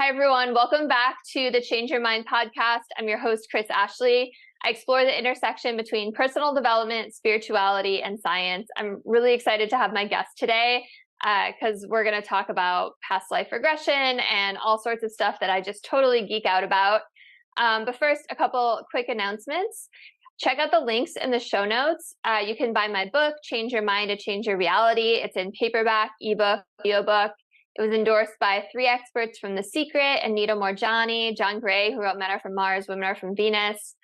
Hi, everyone. Welcome back to the Change Your Mind podcast. I'm your host, Chris Ashley. I explore the intersection between personal development, spirituality, and science. I'm really excited to have my guest today because we're going to talk about past life regression and all sorts of stuff that I just totally geek out about. But first, a couple quick announcements. Check out the links in the show notes. You can buy my book, Change Your Mind to Change Your Reality. It's in paperback, ebook, audiobook. It was endorsed by 3 experts from The Secret, Anita Moorjani, John Gray, who wrote Men Are From Mars, Women Are From Venus.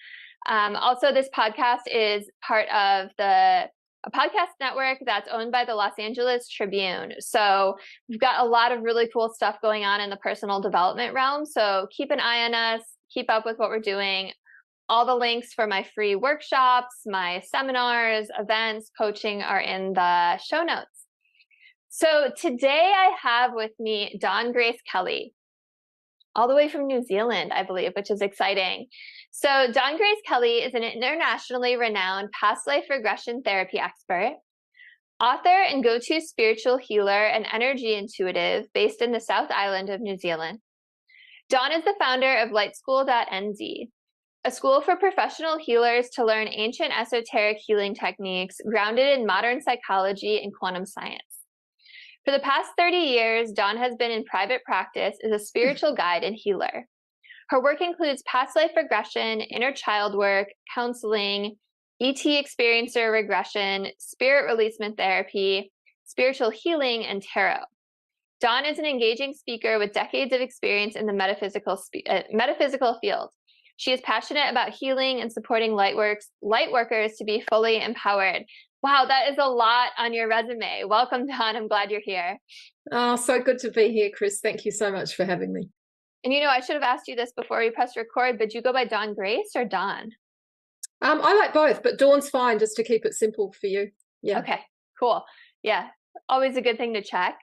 Also, this podcast is part of a podcast network that's owned by the Los Angeles Tribune. So we've got a lot of really cool stuff going on in the personal development realm. So keep an eye on us, keep up with what we're doing. All the links for my free workshops, my seminars, events, coaching are in the show notes. So today I have with me Dawn Grace Kelly, all the way from New Zealand, I believe, which is exciting. So Dawn Grace Kelly is an internationally renowned past life regression therapy expert, author and go-to spiritual healer and energy intuitive based in the South Island of New Zealand. Dawn is the founder of lightschool.nz, a school for professional healers to learn ancient esoteric healing techniques grounded in modern psychology and quantum science. For the past 30 years, Dawn has been in private practice as a spiritual guide and healer. Her work includes past life regression, inner child work, counseling, ET experiencer regression, spirit releasement therapy, spiritual healing, and tarot. Dawn is an engaging speaker with decades of experience in the metaphysical field. She is passionate about healing and supporting lightworkers to be fully empowered. Wow, that is a lot on your resume. Welcome, Dawn. I'm glad you're here. Oh, so good to be here, Chris. Thank you so much for having me. And I should have asked you this before we pressed record, but do you go by Dawn Grace or Dawn? I like both, but Dawn's fine, just to keep it simple for you. Yeah. Okay, cool. Yeah, always a good thing to check.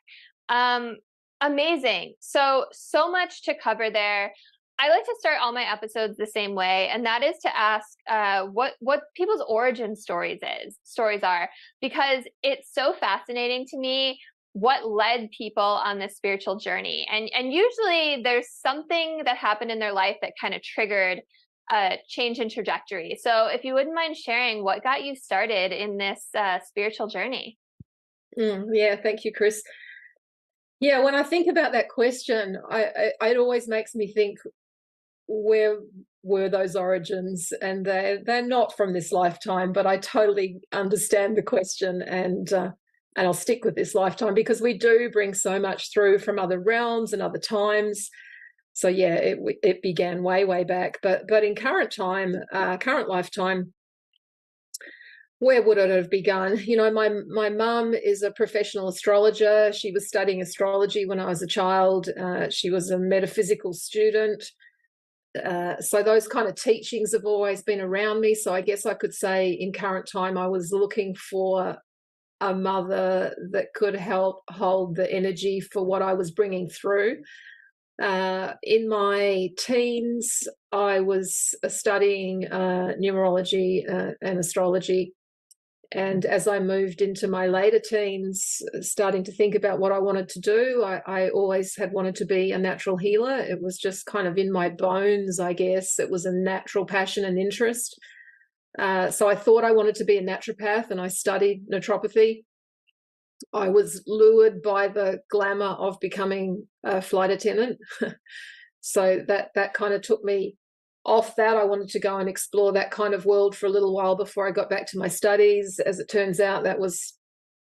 Amazing. So much to cover there. I like to start all my episodes the same way, and that is to ask what people's origin stories are, because it's so fascinating to me what led people on this spiritual journey. And usually there's something that happened in their life that kind of triggered a change in trajectory. So if you wouldn't mind sharing what got you started in this spiritual journey. Yeah, thank you, Chris. Yeah, when I think about that question, it always makes me think, where were those origins? And they're not from this lifetime, but I totally understand the question, and I'll stick with this lifetime because we do bring so much through from other realms and other times. So yeah, it began way back, but in current lifetime, where would it have begun? My mum is a professional astrologer. She was studying astrology when I was a child. She was a metaphysical student. So those kind of teachings have always been around me. So I guess I could say in current time, I was looking for a mother that could help hold the energy for what I was bringing through. In my teens, I was studying numerology and astrology. And as I moved into my later teens, starting to think about what I wanted to do, I always had wanted to be a natural healer. It was just kind of in my bones, I guess. It was a natural passion and interest. So I thought I wanted to be a naturopath, and I studied naturopathy. I was lured by the glamour of becoming a flight attendant. So that kind of took me off that. I wanted to go and explore that kind of world for a little while before I got back to my studies. As it turns out, that was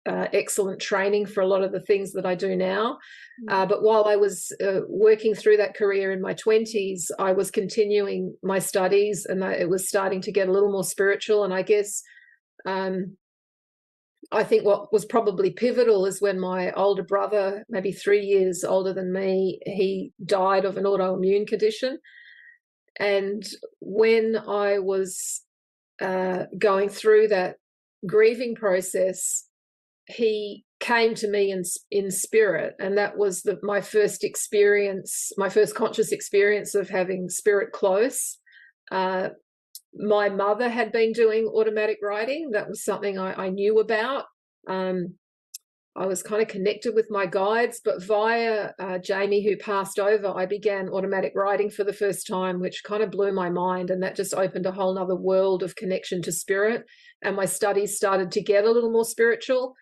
excellent training for a lot of the things that I do now. But while I was working through that career in my 20s, I was continuing my studies, and it was starting to get a little more spiritual. And I guess I think what was probably pivotal is when my older brother, maybe 3 years older than me, he died of an autoimmune condition. And when I was going through that grieving process, he came to me in spirit, and that was my first conscious experience of having spirit close. My mother had been doing automatic writing. That was something I knew about. I was kind of connected with my guides, but via Jamie, who passed over, I began automatic writing for the first time, which kind of blew my mind. And that just opened a whole nother world of connection to spirit. And my studies started to get a little more spiritual.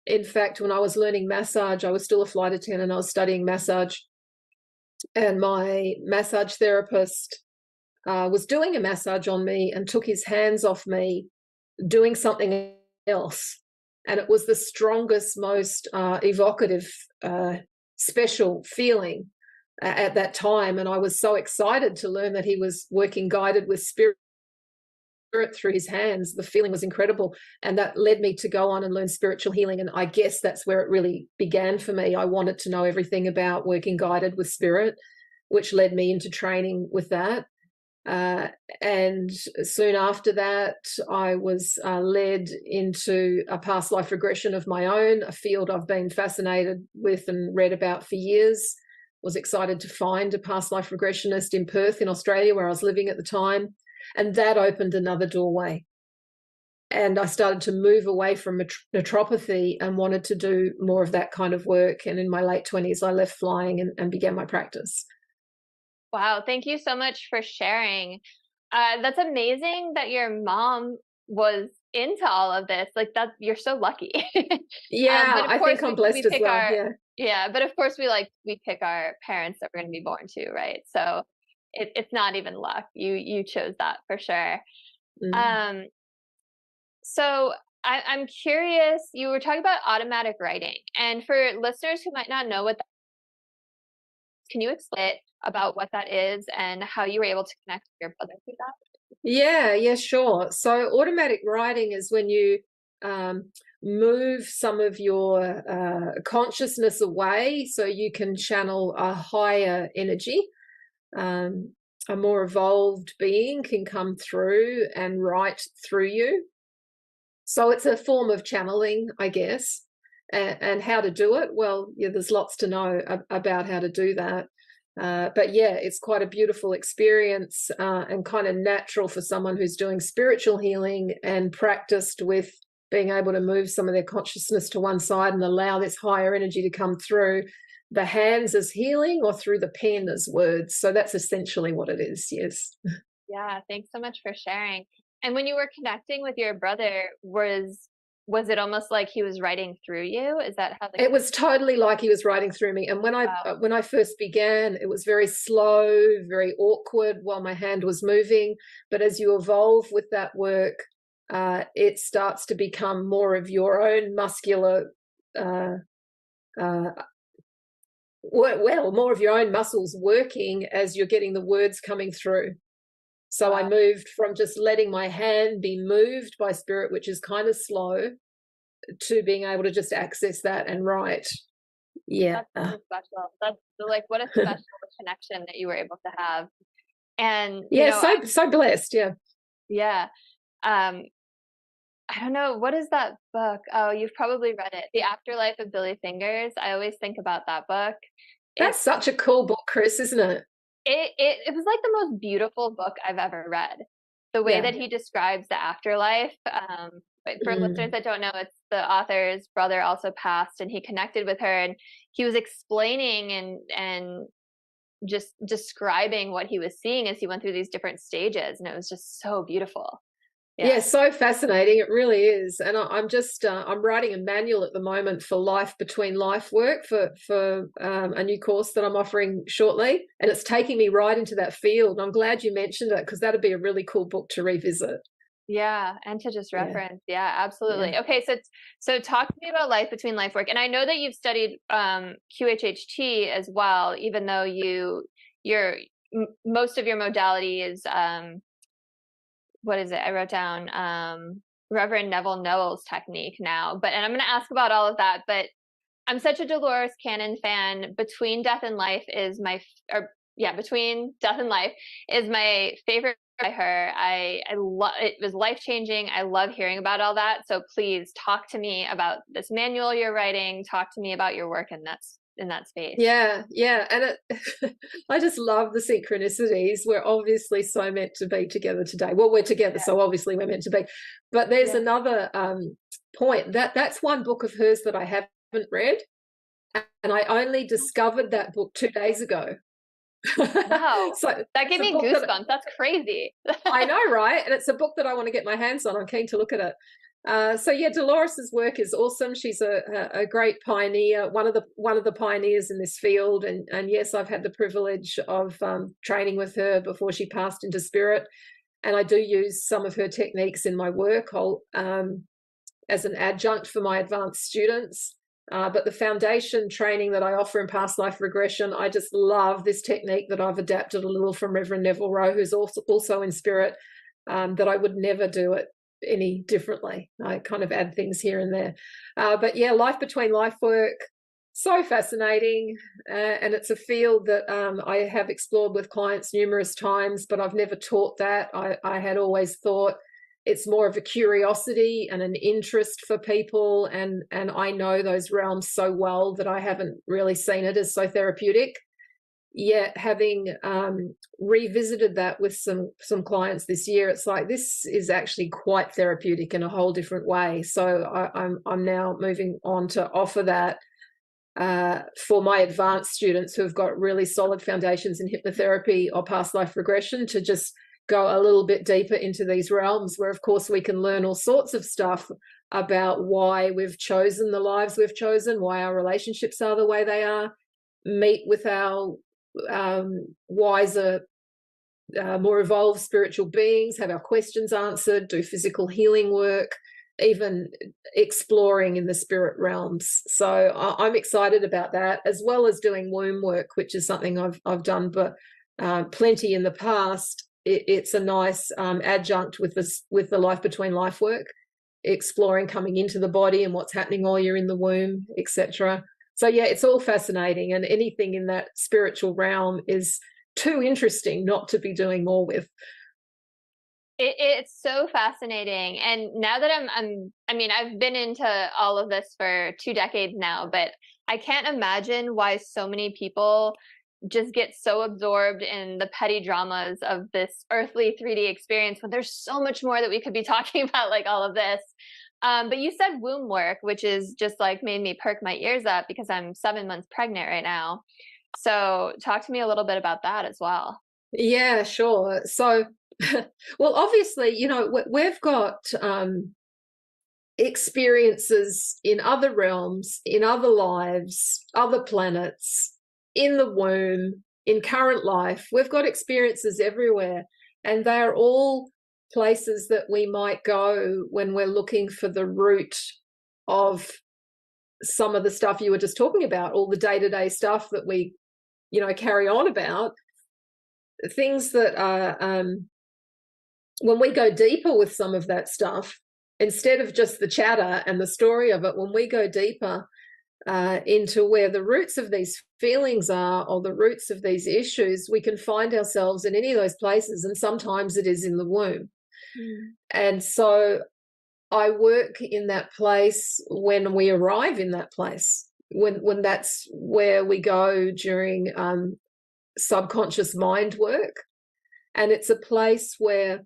In fact, when I was learning massage, I was still a flight attendant and I was studying massage. And my massage therapist was doing a massage on me and took his hands off me, doing something else. And it was the strongest, most evocative, special feeling at that time. And I was so excited to learn that he was working guided with spirit through his hands. The feeling was incredible. And that led me to go on and learn spiritual healing. And I guess that's where it really began for me. I wanted to know everything about working guided with spirit, which led me into training with that. And soon after that, I was led into a past life regression of my own, a field I've been fascinated with and read about for years. Was excited to find a past life regressionist in Perth in Australia, where I was living at the time. And that opened another doorway. And I started to move away from naturopathy and wanted to do more of that kind of work. And in my late 20s, I left flying and began my practice. Wow. Thank you so much for sharing. That's amazing that your mom was into all of this. Like that, you're so lucky. Yeah, I think I'm blessed as well. Yeah. But of course we pick our parents that we're going to be born to, right? So it's not even luck. You chose that for sure. Mm. So I'm curious, you were talking about automatic writing, and for listeners who might not know what that is, can you explain about what that is and how you were able to connect with your brother through that? Yeah, sure. So automatic writing is when you move some of your consciousness away so you can channel a higher energy. A more evolved being can come through and write through you. So it's a form of channeling, I guess. And how to do it? Well, yeah, there's lots to know about how to do that. But yeah, it's quite a beautiful experience and kind of natural for someone who's doing spiritual healing and practiced with being able to move some of their consciousness to one side and allow this higher energy to come through the hands as healing or through the pen as words. So that's essentially what it is. Yes. Yeah. Thanks so much for sharing. And when you were connecting with your brother, was it almost like he was writing through you? Is that how it was totally like he was writing through me. And when I first began, it was very slow, very awkward while my hand was moving. But as you evolve with that work, it starts to become more of your own muscular more of your own muscles working as you're getting the words coming through. So I moved from just letting my hand be moved by spirit, which is kind of slow, to being able to just access that and write. Yeah. That's so special. That's like, what a special connection that you were able to have. And yeah, so blessed. Yeah. Yeah. I don't know, what is that book? Oh, you've probably read it. The Afterlife of Billy Fingers. I always think about that book. That's such a cool book, Chris, isn't it? It was like the most beautiful book I've ever read. The way that he describes the afterlife. For listeners that don't know, it's the author's brother also passed, and he connected with her, and he was explaining and just describing what he was seeing as he went through these different stages, and it was just so beautiful. Yeah, so fascinating. It really is. And I'm just I'm writing a manual at the moment for life between life work for a new course that I'm offering shortly, and it's taking me right into that field. And I'm glad you mentioned it, because that'd be a really cool book to revisit. Yeah, and to just reference. Yeah, absolutely. Yeah. Okay, so talk to me about life between life work. And I know that you've studied QHHT as well, even though most of your modality is what is it? I wrote down Reverend Neville Noel's technique now, and I'm going to ask about all of that. But I'm such a Dolores Cannon fan. Between Death and Life is Between Death and Life is my favorite by her. I love it. Was life-changing. I love hearing about all that. So please talk to me about this manual you're writing. Talk to me about your work in that space. Yeah. And I just love the synchronicities. We're obviously so meant to be together today. Well, we're together, so obviously we're meant to be. But there's another point. That's one book of hers that I have read, and I only discovered that book 2 days ago. Wow. So that gave me goosebumps. That's crazy. I know, right? And it's a book that I want to get my hands on. I'm keen to look at it. So yeah, Dolores's work is awesome. She's a great pioneer, one of the pioneers in this field. And yes, I've had the privilege of training with her before she passed into spirit. And I do use some of her techniques in my work as an adjunct for my advanced students. But the foundation training that I offer in past life regression, I just love this technique that I've adapted a little from Reverend Neville Rowe, who's also in spirit, that I would never do it any differently. I kind of add things here and there. But yeah, life between life work, so fascinating. And it's a field that I have explored with clients numerous times, but I've never taught that. I had always thought it's more of a curiosity and an interest for people. And I know those realms so well that I haven't really seen it as so therapeutic. Yet having revisited that with some clients this year, it's like this is actually quite therapeutic in a whole different way. So I'm now moving on to offer that for my advanced students who have got really solid foundations in hypnotherapy or past life regression, to just go a little bit deeper into these realms, where of course we can learn all sorts of stuff about why we've chosen the lives we've chosen, why our relationships are the way they are, meet with our wiser, more evolved spiritual beings, have our questions answered, do physical healing work, even exploring in the spirit realms. So I'm excited about that, as well as doing womb work, which is something I've done but plenty in the past. It's a nice adjunct with the life between life work, exploring coming into the body and what's happening while you're in the womb, etc. So yeah, it's all fascinating, and anything in that spiritual realm is too interesting not to be doing more with. It's so fascinating. And now that I've been into all of this for 2 decades now, but I can't imagine why so many people just get so absorbed in the petty dramas of this earthly 3D experience when there's so much more that we could be talking about, like all of this. But you said womb work, which is just like made me perk my ears up because I'm 7 months pregnant right now. So talk to me a little bit about that as well. Yeah, sure. So, well, obviously, we've got experiences in other realms, in other lives, other planets, in the womb, in current life. We've got experiences everywhere, and they're all places that we might go when we're looking for the root of some of the stuff you were just talking about, all the day-to-day stuff that we, carry on about, things that are, when we go deeper with some of that stuff, instead of just the chatter and the story of it, when we go deeper into where the roots of these feelings are, or the roots of these issues, we can find ourselves in any of those places, and sometimes it is in the womb. And so I work in that place when we arrive in that place, when that's where we go during subconscious mind work. And it's a place where,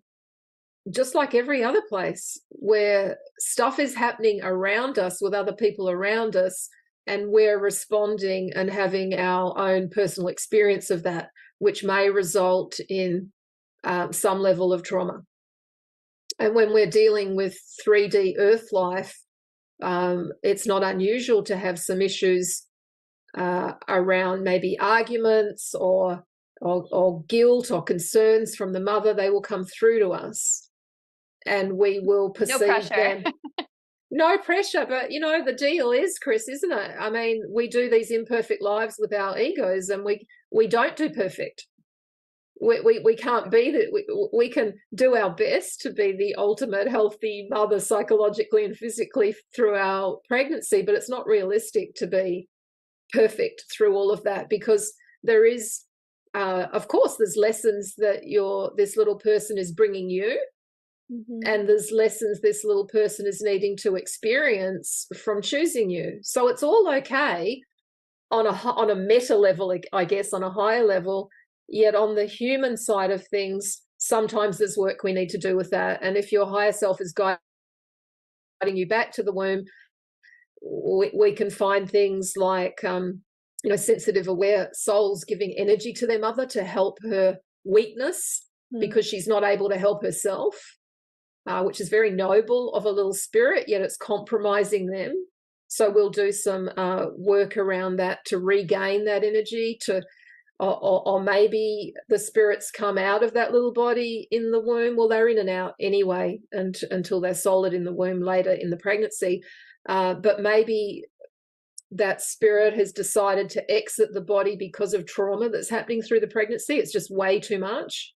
just like every other place, where stuff is happening around us with other people around us, and we're responding and having our own personal experience of that, which may result in some level of trauma. And when we're dealing with 3D earth life, it's not unusual to have some issues around maybe arguments or guilt or concerns from the mother. They will come through to us, and we will perceive them. No pressure, but the deal is, Chris, isn't it? I mean, we do these imperfect lives with our egos, and we don't do perfect. We can't be that. We can do our best to be the ultimate healthy mother psychologically and physically through our pregnancy, but it's not realistic to be perfect through all of that, because there is, of course, there's lessons that this little person is bringing you. And there's lessons this little person is needing to experience from choosing you. So it's all okay on a meta level, I guess, on a higher level. Yet on the human side of things, sometimes there's work we need to do with that. And if your higher self is guiding you back to the womb, we can find things like, sensitive, aware souls giving energy to their mother to help her weakness because she's not able to help herself, which is very noble of a little spirit, yet it's compromising them. So we'll do some work around that to regain that energy, or maybe the spirits come out of that little body in the womb. Well, they're in and out anyway until they're solid in the womb later in the pregnancy. But maybe that spirit has decided to exit the body because of trauma that's happening through the pregnancy. It's just way too much.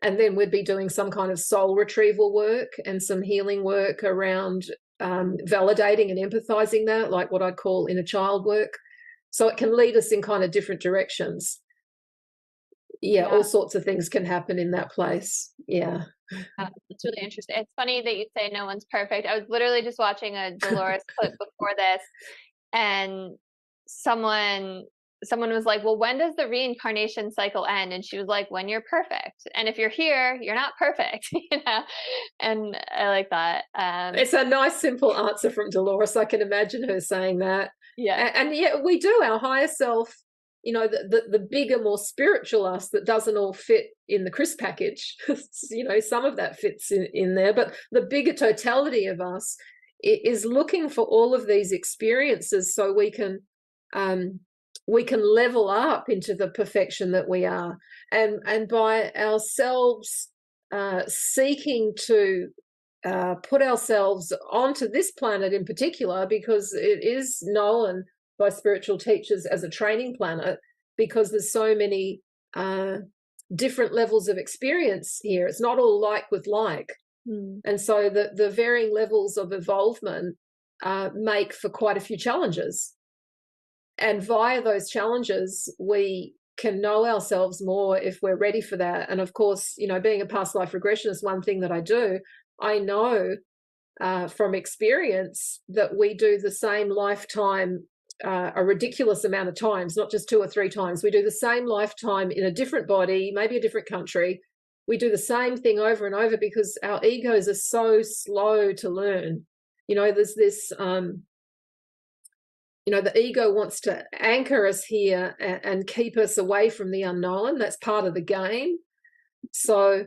And then we'd be doing some kind of soul retrieval work and some healing work around validating and empathizing that, like what I'd call inner child work. So it can lead us in kind of different directions. Yeah, all sorts of things can happen in that place. Yeah. It's really interesting. It's funny that you say no one's perfect. I was literally just watching a Dolores clip before this, and someone was like, well, when does the reincarnation cycle end? And she was like, when you're perfect. And if you're here, you're not perfect, And I like that. It's a nice, simple answer from Dolores. I can imagine her saying that. Yeah. And yet we do, our higher self, the bigger, more spiritual us that doesn't all fit in the Chris package. Some of that fits in there, but the bigger totality of us is looking for all of these experiences so we can level up into the perfection that we are. And by ourselves seeking to put ourselves onto this planet in particular, because it is known by spiritual teachers as a training planet, because there's so many different levels of experience here. It's not all like with like. And so the varying levels of evolvement make for quite a few challenges. And via those challenges, we can know ourselves more if we're ready for that. And of course, being a past life regressionist, one thing that I do, I know from experience that we do the same lifetime a ridiculous amount of times, not just 2 or 3 times. We do the same lifetime in a different body, maybe a different country. We do the same thing over and over because our egos are so slow to learn. There's this, the ego wants to anchor us here and keep us away from the unknown. That's part of the game. So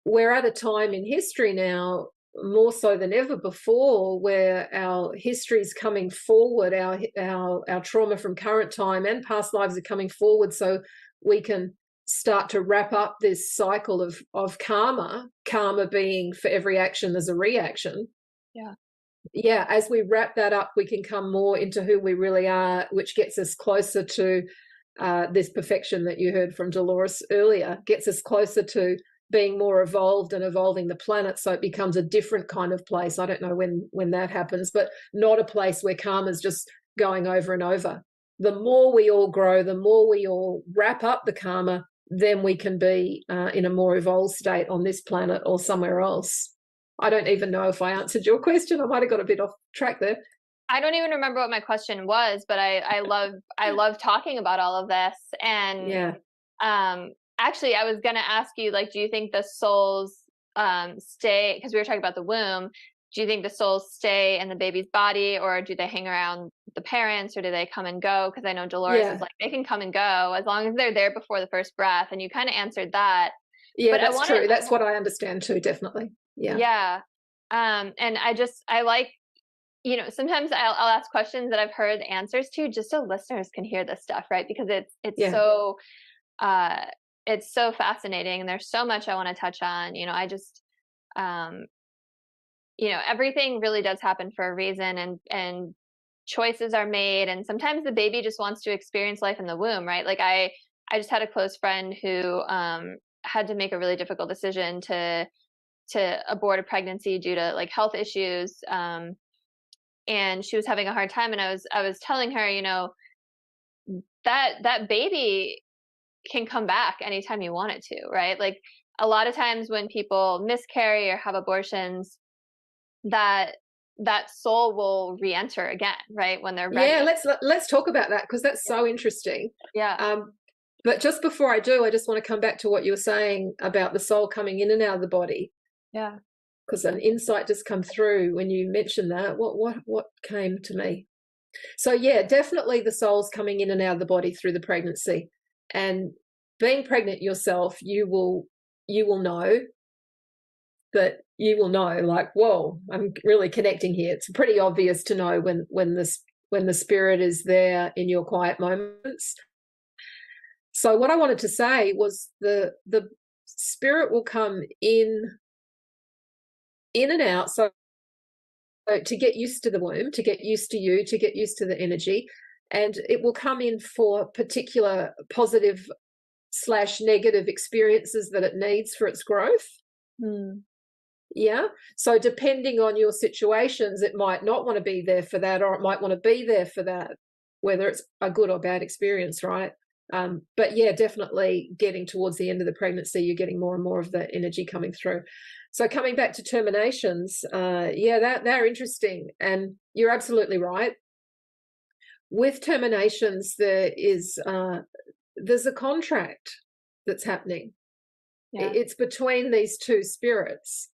we're at a time in history now, more so than ever before, where our history is coming forward, our trauma from current time and past lives are coming forward, so we can start to wrap up this cycle of karma being for every action there's a reaction. Yeah, as we wrap that up, we can come more into who we really are, which gets us closer to this perfection that you heard from Dolores earlier, gets us closer to being more evolved and evolving the planet, so it becomes a different kind of place. I don't know when that happens, but not a place where karma's just going over and over. The more we all grow, the more we all wrap up the karma, then we can be in a more evolved state on this planet or somewhere else. I don't even know if I answered your question. I might have got a bit off track there. I don't even remember what my question was, but I love talking about all of this. And actually, I was going to ask you, do you think the souls stay, because we were talking about the womb, do you think the souls stay in the baby's body, or do they hang around the parents, or do they come and go? Because I know Dolores is like, they can come and go as long as they're there before the first breath. And you kind of answered that. Yeah, but that's true. That's what I understand too, definitely. Yeah. And I like, sometimes I'll ask questions that I've heard answers to just so listeners can hear this stuff, right? Because it's so fascinating, and there's so much I want to touch on. Everything really does happen for a reason, and choices are made, and sometimes the baby just wants to experience life in the womb, right? Like I just had a close friend who had to make a really difficult decision to abort a pregnancy due to health issues, and she was having a hard time, and I was telling her, that baby can come back anytime you want it to, right? Like a lot of times when people miscarry or have abortions, that soul will re-enter again, right, when they're ready. Yeah, let's talk about that, because that's so interesting. But just before I do, I just want to come back to what you were saying about the soul coming in and out of the body. because an insight just come through when you mentioned that. What came to me? So yeah, definitely the soul's coming in and out of the body through the pregnancy. And being pregnant yourself, you will know that you will know, like, whoa, I'm really connecting here. It's pretty obvious to know when the spirit is there in your quiet moments. So what I wanted to say was the spirit will come in and out. So to get used to the womb, to get used to you, to get used to the energy, and it will come in for particular positive / negative experiences that it needs for its growth. Yeah. So depending on your situations, it might not want to be there for that, or it might want to be there for that, whether it's a good or bad experience, right? But yeah, definitely getting towards the end of the pregnancy, you're getting more and more of the energy coming through. So coming back to terminations, yeah, they're interesting. And you're absolutely right. With terminations, there's a contract that's happening. Yeah. It's between these two spirits.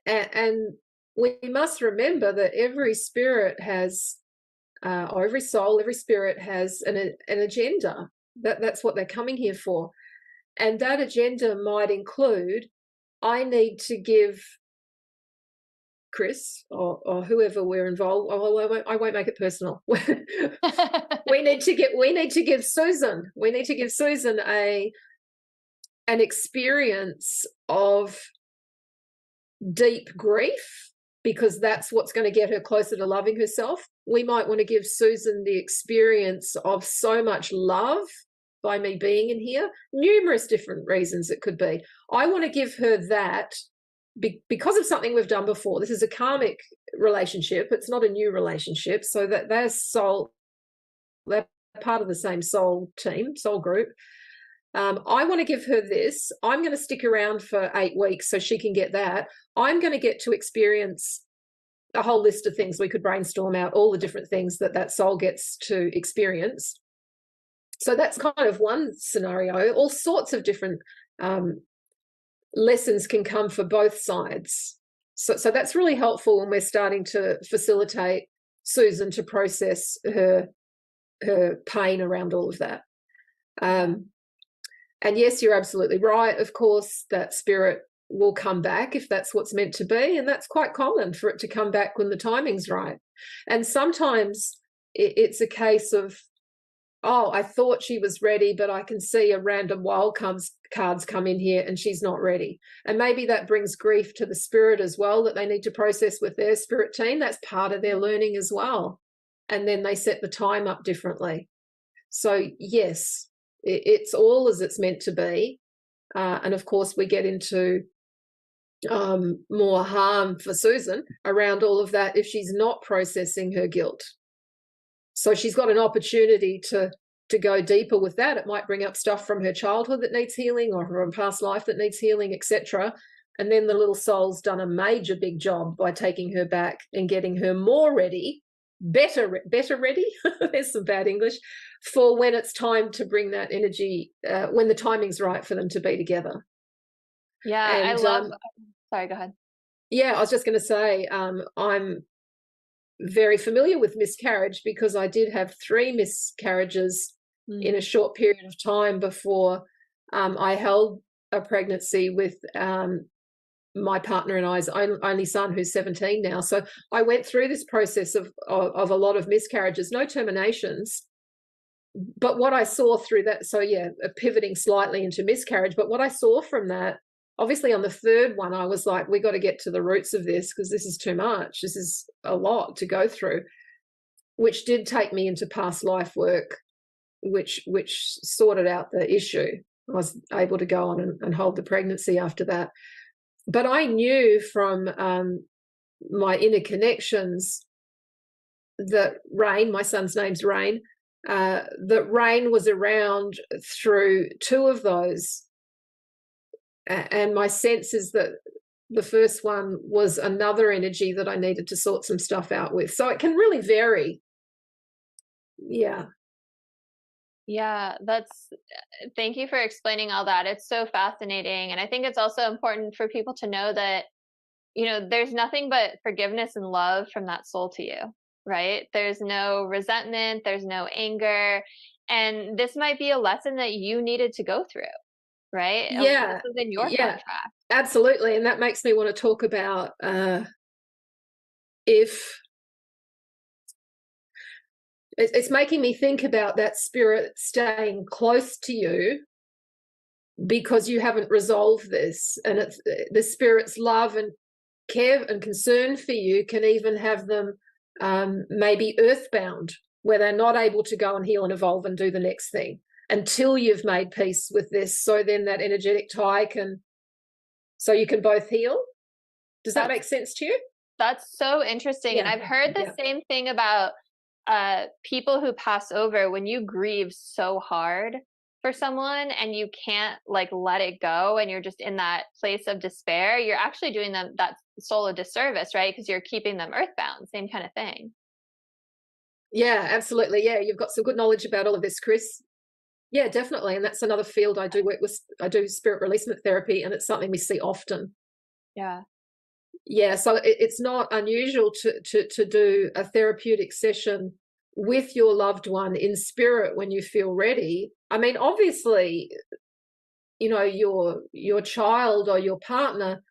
And we must remember that every spirit has, or every soul, every spirit has an agenda. That's what they're coming here for. And that agenda might include, I need to give Chris or whoever we're involved. I won't make it personal. we need to give Susan. We need to give Susan an experience of deep grief, because that's what's going to get her closer to loving herself. We might want to give Susan the experience of so much love by me being in here. Numerous different reasons it could be. I want to give her that because of something we've done before. This is a karmic relationship. It's not a new relationship. So that they're part of the same soul team, soul group. I want to give her this. I'm going to stick around for 8 weeks so she can get that. I'm going to get to experience a whole list of things. We could brainstorm out all the different things that soul gets to experience. So that's kind of one scenario. All sorts of different lessons can come for both sides. So that's really helpful when we're starting to facilitate Susan to process her pain around all of that. And yes, you're absolutely right. Of course, that spirit will come back if that's what's meant to be. And that's quite common for it to come back when the timing's right. And sometimes it's a case of, oh, I thought she was ready, but I can see a random wild cards come in here and she's not ready. And maybe that brings grief to the spirit as well, that they need to process with their spirit team. That's part of their learning as well. And then they set the time up differently. So yes, it's all as it's meant to be. And of course, we get into more harm for Susan around all of that if she's not processing her guilt. So she's got an opportunity to go deeper with that. It might bring up stuff from her childhood that needs healing, or from past life that needs healing, etc. And then the little soul's done a major big job by taking her back and getting her more ready, better ready, there's some bad English, for when it's time to bring that energy, when the timing's right for them to be together. Yeah, and, I love, sorry, go ahead. Yeah, I was just going to say, I'm very familiar with miscarriage because I did have 3 miscarriages in a short period of time before I held a pregnancy with my partner and I's only son, who's 17 now. So I went through this process of a lot of miscarriages, no terminations. But what I saw through that, so yeah, pivoting slightly into miscarriage, but what I saw from that, obviously on the 3rd one, I was like, we got to get to the roots of this because this is too much. This is a lot to go through, which did take me into past life work, which sorted out the issue. I was able to go on and hold the pregnancy after that. But I knew from my inner connections that Rain, my son's name's Rain, that Rain was around through 2 of those. And my sense is that the first one was another energy that I needed to sort some stuff out with. So it can really vary. Yeah. Yeah, thank you for explaining all that. It's so fascinating. And I think it's also important for people to know that there's nothing but forgiveness and love from that soul to you, right? There's no resentment, there's no anger. And this might be a lesson that you needed to go through, right? Yeah, This was in your yeah, contract. absolutely. And that makes me want to talk about if it's making me think about that spirit staying close to you because you haven't resolved this, and it's the spirit's love and care and concern for you can even have them maybe earthbound, where they're not able to go and heal and evolve and do the next thing until you've made peace with this. So then that energetic tie so you can both heal. Does that make sense to you? That's so interesting. Yeah. And I've heard the same thing about people who pass over. When you grieve so hard for someone and you can't like let it go, and you're just in that place of despair, you're actually doing them that soul a disservice, right? Because you're keeping them earthbound. Same kind of thing. Yeah, absolutely. Yeah, you've got some good knowledge about all of this, Chris. Yeah, definitely. And that's another field I do work with. I do spirit releasement therapy, and it's something we see often. Yeah. Yeah, so it's not unusual to do a therapeutic session with your loved one in spirit when you feel ready. I mean, obviously, your child or your partner,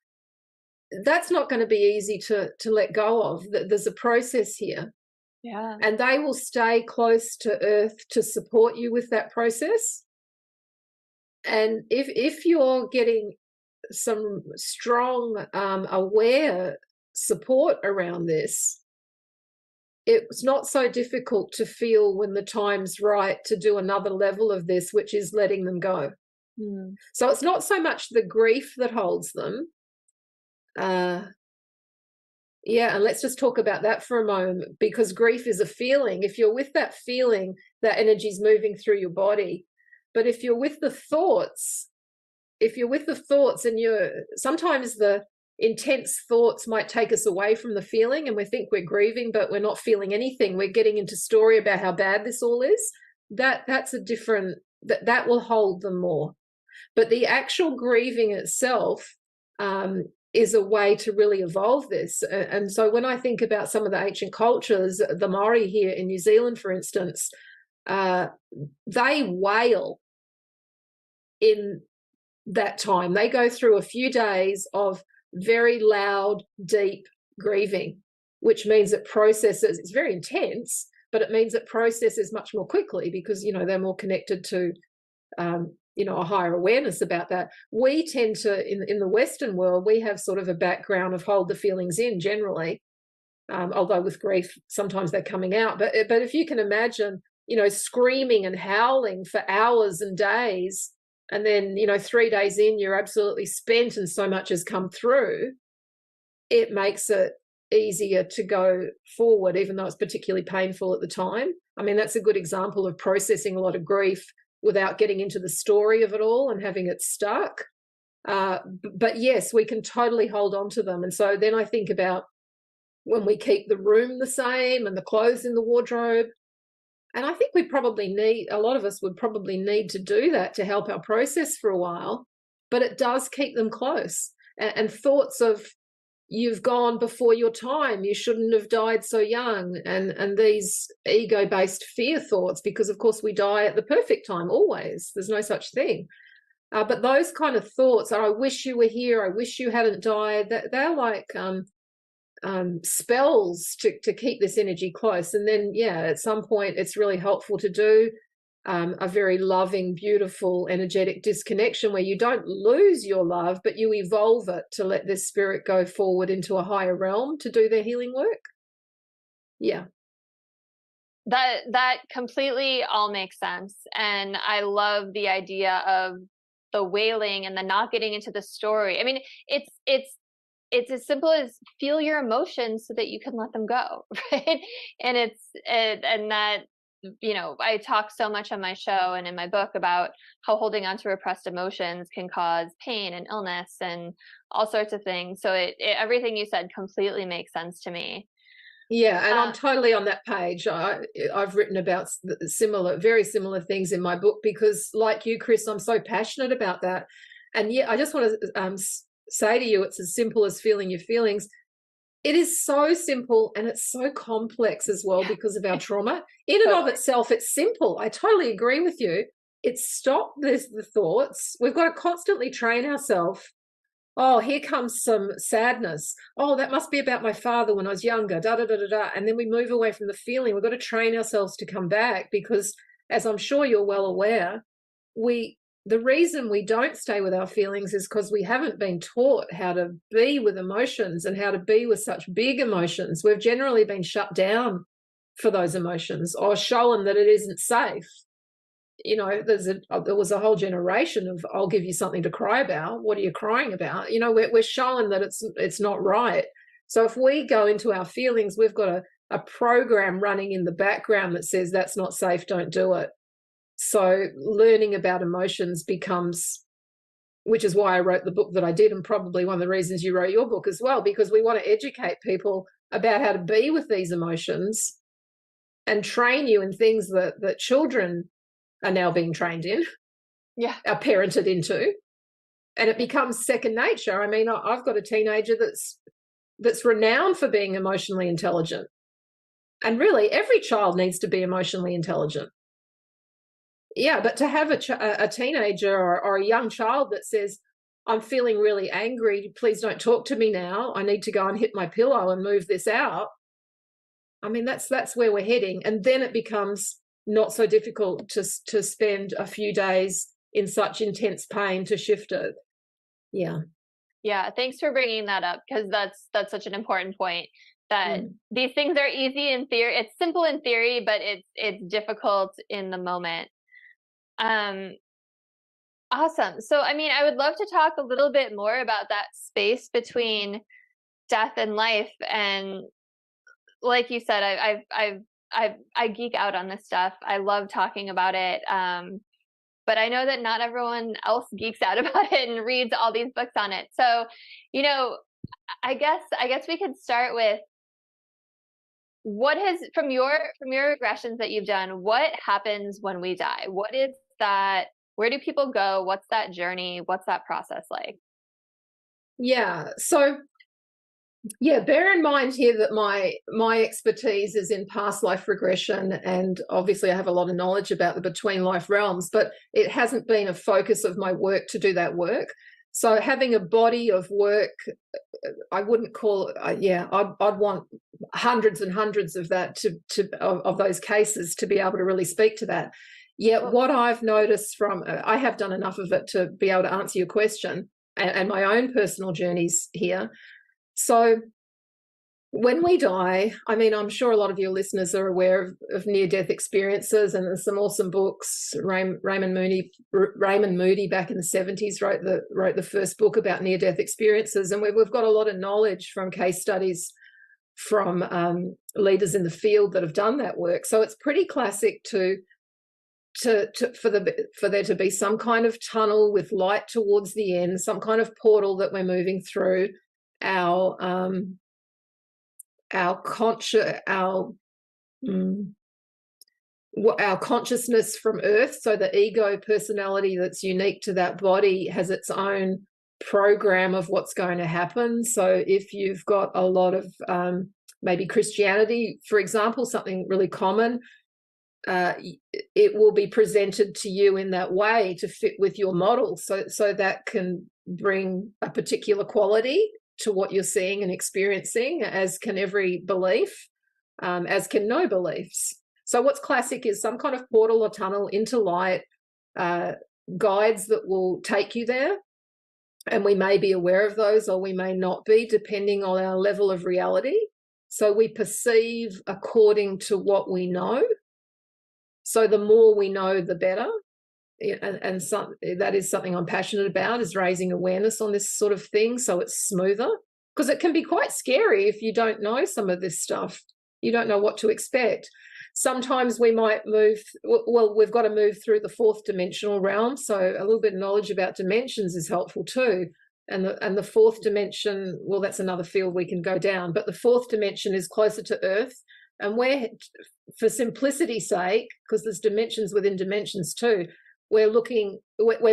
that's not going to be easy to let go of. There's a process here. Yeah. And they will stay close to earth to support you with that process. And if you're getting some strong, aware support around this, it's not so difficult to feel when the time's right to do another level of this, which is letting them go. So it's not so much the grief that holds them. Yeah, and let's just talk about that for a moment, because grief is a feeling. If you're with that feeling, that energy's moving through your body. But if you're with the thoughts, and sometimes the intense thoughts might take us away from the feeling, and we think we're grieving, but we're not feeling anything. We're getting into story about how bad this all is. That's a different, that will hold them more. But the actual grieving itself is a way to really evolve this. And so when I think about some of the ancient cultures, the Maori here in New Zealand, for instance, they wail in that time. They go through a few days of very loud, deep grieving, which means it processes. It's very intense, but it means it processes much more quickly because, they're more connected to a higher awareness about that. We tend to, in the Western world, we have sort of a background of hold the feelings in generally, although with grief, sometimes they're coming out. But if you can imagine, screaming and howling for hours and days, and then, 3 days in, you're absolutely spent and so much has come through, it makes it easier to go forward, even though it's particularly painful at the time. I mean, that's a good example of processing a lot of grief without getting into the story of it all and having it stuck. But yes, we can totally hold on to them. And so then I think about when we keep the room the same and the clothes in the wardrobe. And I think a lot of us would probably need to do that to help our process for a while, but it does keep them close. And thoughts of, you've gone before your time, you shouldn't have died so young, and these ego-based fear thoughts, because of course we die at the perfect time always. There's no such thing. But those kind of thoughts, I wish you were here, I wish you hadn't died, they're like spells to keep this energy close. And then, at some point it's really helpful to do a very loving, beautiful, energetic disconnection where you don't lose your love, but you evolve it to let this spirit go forward into a higher realm to do their healing work. Yeah. That completely all makes sense. And I love the idea of the wailing and the not getting into the story. I mean, it's as simple as feel your emotions so that you can let them go, right? And that, I talk so much on my show and in my book about how holding on to repressed emotions can cause pain and illness and all sorts of things. So everything you said completely makes sense to me. Yeah, and I'm totally on that page. I've written about very similar things in my book because, like you, Chris, I'm so passionate about that. And I just want to say to you it's as simple as feeling your feelings. It is so simple, and it's so complex as well because of our trauma. In and of itself, it's simple. I totally agree with you. It's stop the thoughts. We've got to constantly train ourselves. Oh, here comes some sadness. Oh, that must be about my father when I was younger, da, da, da, da, da. And then we move away from the feeling. We've got to train ourselves to come back because, as I'm sure you're well aware, the reason we don't stay with our feelings is because we haven't been taught how to be with emotions and how to be with such big emotions. We've generally been shut down for those emotions or shown that it isn't safe. You know, there was a whole generation of, I'll give you something to cry about. What are you crying about? You know, we're shown that it's not right. So if we go into our feelings, we've got a program running in the background that says that's not safe, don't do it. So learning about emotions becomes, which is why I wrote the book that I did, and probably one of the reasons you wrote your book as well, because we want to educate people about how to be with these emotions and train you in things that children are now being trained in, are parented into, and it becomes second nature. I mean, I've got a teenager that's renowned for being emotionally intelligent, and really every child needs to be emotionally intelligent. Yeah, but to have a teenager or a young child that says, I'm feeling really angry, please don't talk to me now, I need to go and hit my pillow and move this out. I mean, that's where we're heading. And then it becomes not so difficult to spend a few days in such intense pain to shift it. Yeah, thanks for bringing that up, because that's such an important point, that these things are easy in theory. It's simple in theory, but it's difficult in the moment. Awesome. So, I mean, I would love to talk a little bit more about that space between death and life. And like you said, I geek out on this stuff. I love talking about it. But I know that not everyone else geeks out about it and reads all these books on it. So, you know, I guess we could start with, what has, from your regressions that you've done, what happens when we die? What is that? Where do people go? What's that journey? What's that process like? Yeah. So, bear in mind here that my expertise is in past life regression, and obviously I have a lot of knowledge about the between life realms, but it hasn't been a focus of my work to do that work. So having a body of work, I wouldn't call it. I'd want hundreds and hundreds of that of those cases to be able to really speak to that. Yet what I've noticed I have done enough of it to be able to answer your question and my own personal journeys here. So when we die, I mean, I'm sure a lot of your listeners are aware of near-death experiences, and there's some awesome books. Raymond Moody back in the 70s wrote the first book about near-death experiences, and we've got a lot of knowledge from case studies from leaders in the field that have done that work. So it's pretty classic for there to be some kind of tunnel with light towards the end, some kind of portal that we're moving through. Our consciousness from Earth, so the ego personality that's unique to that body has its own program of what's going to happen. So if you've got a lot of maybe Christianity, for example, something really common, it will be presented to you in that way to fit with your model. So that can bring a particular quality to what you're seeing and experiencing, as can every belief, as can no beliefs. So what's classic is some kind of portal or tunnel into light, guides that will take you there. And we may be aware of those, or we may not be, depending on our level of reality. So we perceive according to what we know. So the more we know, the better. And that is something I'm passionate about, is raising awareness on this sort of thing, so it's smoother, because it can be quite scary if you don't know some of this stuff. You don't know what to expect. Sometimes we might we've got to move through the fourth dimensional realm, so a little bit of knowledge about dimensions is helpful too. And the fourth dimension, well, that's another field we can go down, but the fourth dimension is closer to Earth. And we're, for simplicity's sake, because there's dimensions within dimensions too, we're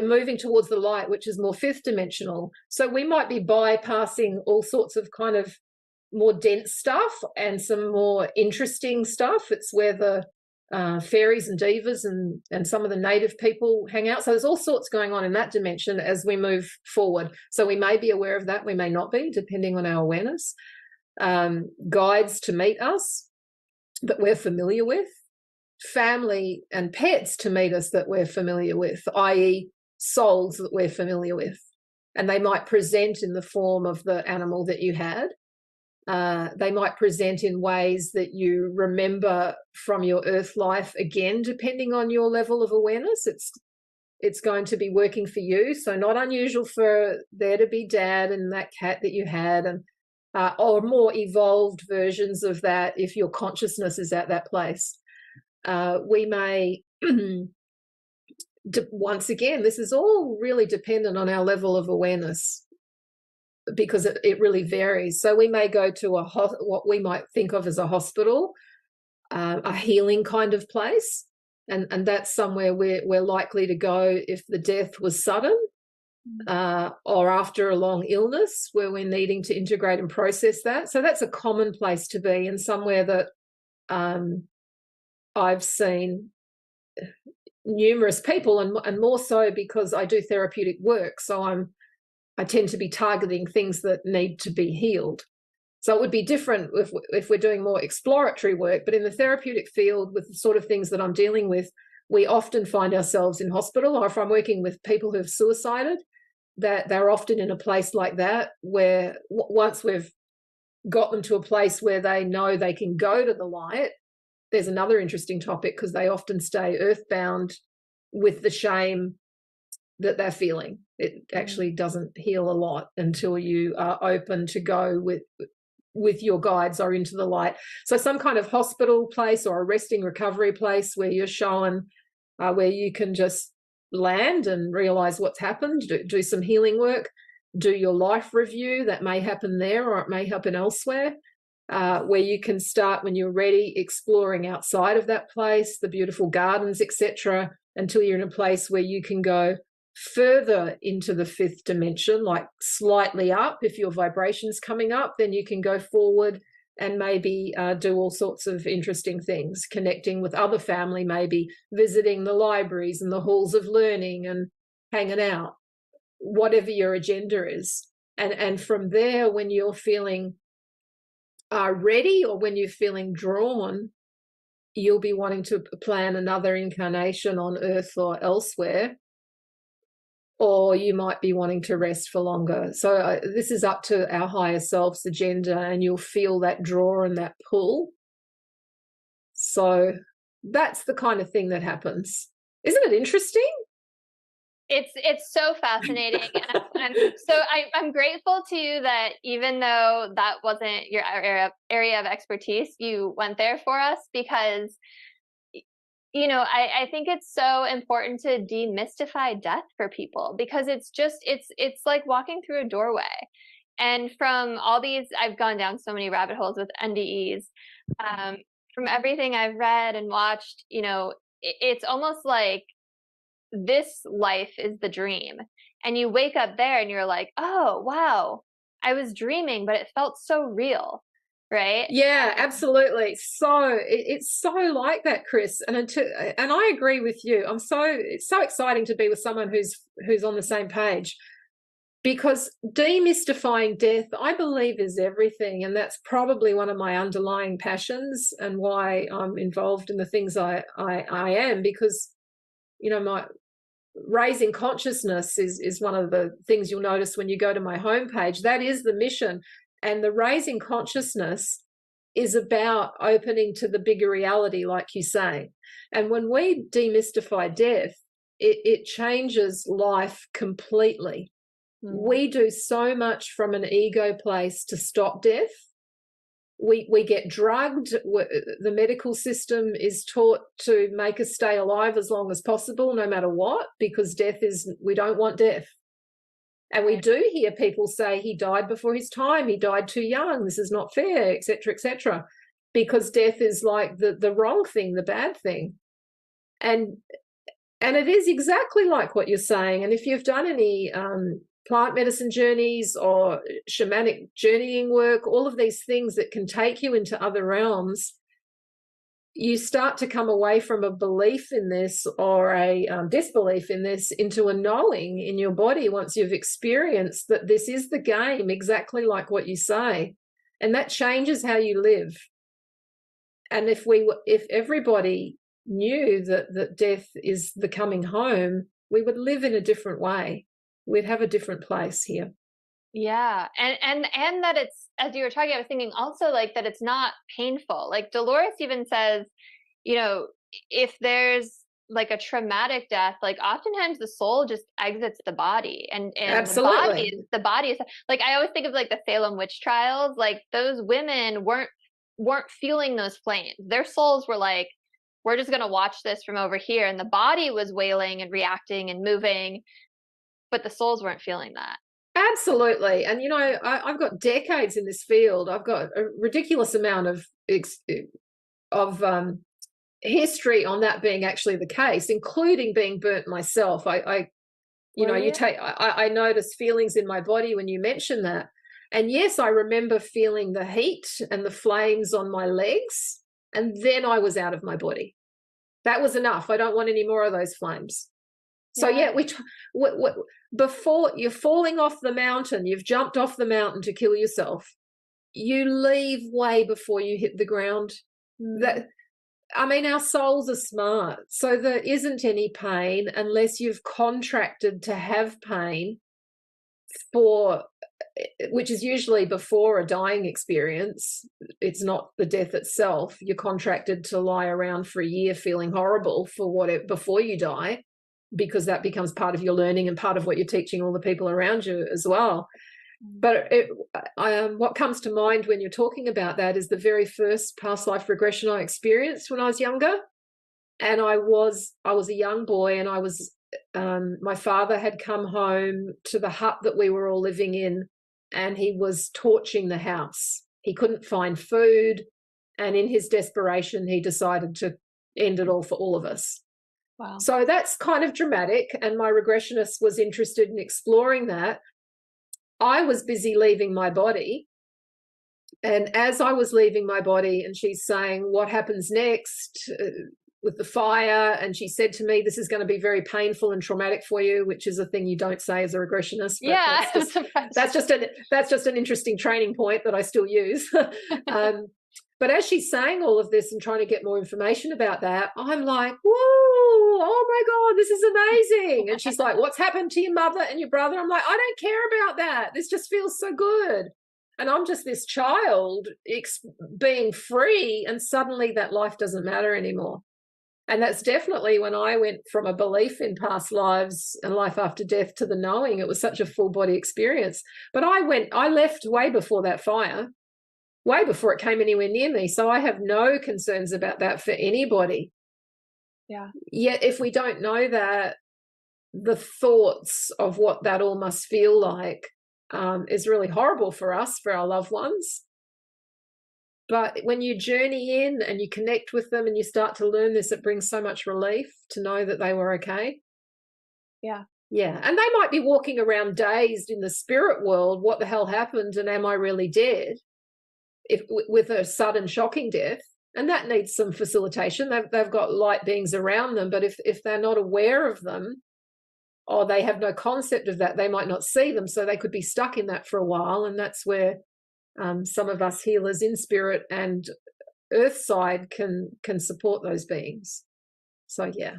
moving towards the light, which is more fifth dimensional. So we might be bypassing all sorts of kind of more dense stuff and some more interesting stuff. It's where the fairies and divas and some of the native people hang out. So there's all sorts going on in that dimension as we move forward. So we may be aware of that, we may not be, depending on our awareness. Guides to meet us that we're familiar with, family and pets to meet us that we're familiar with, i.e. souls that we're familiar with. And they might present in the form of the animal that you had. They might present in ways that you remember from your earth life, again, depending on your level of awareness. It's going to be working for you. So not unusual for there to be dad and that cat that you had, and or more evolved versions of that if your consciousness is at that place. We may, once again, this is all really dependent on our level of awareness, because it really varies. So we may go to what we might think of as a hospital, a healing kind of place, and that's somewhere we're likely to go if the death was sudden, or after a long illness where we're needing to integrate and process that. So that's a common place to be, and somewhere that I've seen numerous people, and more so because I do therapeutic work, so I tend to be targeting things that need to be healed. So it would be different if we're doing more exploratory work, but in the therapeutic field with the sort of things that I'm dealing with, we often find ourselves in hospital, or if I'm working with people who have suicided, that they're often in a place like that, where once we've got them to a place where they know they can go to the light, there's another interesting topic, because they often stay earthbound with the shame that they're feeling. It actually doesn't heal a lot until you are open to go with your guides or into the light. So some kind of hospital place or a resting recovery place where you're shown, where you can just land and realize what's happened, do some healing work, do your life review. That may happen there, or it may happen elsewhere, where you can start, when you're ready, exploring outside of that place, the beautiful gardens, etc., until you're in a place where you can go further into the fifth dimension, like slightly up. If your vibration's coming up, then you can go forward and maybe do all sorts of interesting things, connecting with other family, maybe visiting the libraries and the halls of learning and hanging out, whatever your agenda is. And from there, when you're feeling ready, or when you're feeling drawn, you'll be wanting to plan another incarnation on Earth or elsewhere, or you might be wanting to rest for longer. So this is up to our higher self's agenda, and you'll feel that draw and that pull. So that's the kind of thing that happens. Isn't it interesting? It's so fascinating, and I'm grateful to you that even though that wasn't your area of expertise, you went there for us, because I think it's so important to demystify death for people, because it's like walking through a doorway. And from all these, I've gone down so many rabbit holes with NDEs. From everything I've read and watched, it's almost like this life is the dream, and you wake up there and you're like, oh wow, I was dreaming, but it felt so real, right? Yeah, absolutely. So it's so like that, Chris, and I agree with you. It's so exciting to be with someone who's on the same page, because demystifying death, I believe, is everything, and that's probably one of my underlying passions and why I'm involved in the things I am, because my raising consciousness is one of the things you'll notice when you go to my homepage. That is the mission. And the raising consciousness is about opening to the bigger reality, like you say. And when we demystify death, it changes life completely. We do so much from an ego place to stop death. We get drugged. The medical system is taught to make us stay alive as long as possible, no matter what, because we don't want death. And we do hear people say he died before his time, he died too young, this is not fair, etc., because death is like the wrong thing, the bad thing. And And it is exactly like what you're saying. And if you've done any plant medicine journeys or shamanic journeying work, all of these things that can take you into other realms, you start to come away from a belief in this or a disbelief in this into a knowing in your body once you've experienced that this is the game, exactly like what you say. And that changes how you live. And if everybody knew that death is the coming home, we would live in a different way. We'd have a different place here. Yeah. And that it's, as you were talking, I was thinking also like that it's not painful. Like Dolores even says, you know, if there's like a traumatic death, like oftentimes the soul just exits the body, and Absolutely. the body is like, I always think of like the Salem witch trials. Like those women weren't feeling those flames. Their souls were like, we're just going to watch this from over here. And the body was wailing and reacting and moving, but the souls weren't feeling that. Absolutely. And, you know, I've got decades in this field. I've got a ridiculous amount of history on that being actually the case, including being burnt myself. I notice feelings in my body when you mention that. And yes, I remember feeling the heat and the flames on my legs, and then I was out of my body. That was enough. I don't want any more of those flames. So yeah, before you're falling off the mountain, you've jumped off the mountain to kill yourself. You leave way before you hit the ground. Our souls are smart, so there isn't any pain unless you've contracted to have pain which is usually before a dying experience. It's not the death itself. You're contracted to lie around for a year feeling horrible before you die, because that becomes part of your learning and part of what you're teaching all the people around you as well. But what comes to mind when you're talking about that is the very first past life regression I experienced when I was younger. And I was a young boy, and I was my father had come home to the hut that we were all living in, and he was torching the house. He couldn't find food, and in his desperation, he decided to end it all for all of us. Wow. So that's kind of dramatic, and my regressionist was interested in exploring that. I was busy leaving my body, and as I was leaving my body, and she's saying, what happens next with the fire? And she said to me, this is going to be very painful and traumatic for you, which is a thing you don't say as a regressionist. But yeah, that's just an interesting training point that I still use. But as she's saying all of this and trying to get more information about that, I'm like, whoa, oh my God, this is amazing. And she's like, what's happened to your mother and your brother? I'm like, I don't care about that. This just feels so good. And I'm just this child being free, and suddenly that life doesn't matter anymore. And that's definitely when I went from a belief in past lives and life after death to the knowing. It was such a full body experience. But I left way before that fire, way before it came anywhere near me. So I have no concerns about that for anybody. Yeah. Yet if we don't know that, the thoughts of what that all must feel like is really horrible for us, for our loved ones. But when you journey in and you connect with them and you start to learn this, it brings so much relief to know that they were okay. Yeah. Yeah. And they might be walking around dazed in the spirit world. What the hell happened? And am I really dead? With a sudden shocking death. And that needs some facilitation. They've got light beings around them. But if they're not aware of them, or they have no concept of that, they might not see them. So they could be stuck in that for a while. And that's where some of us healers in spirit and earth side can support those beings. So yeah.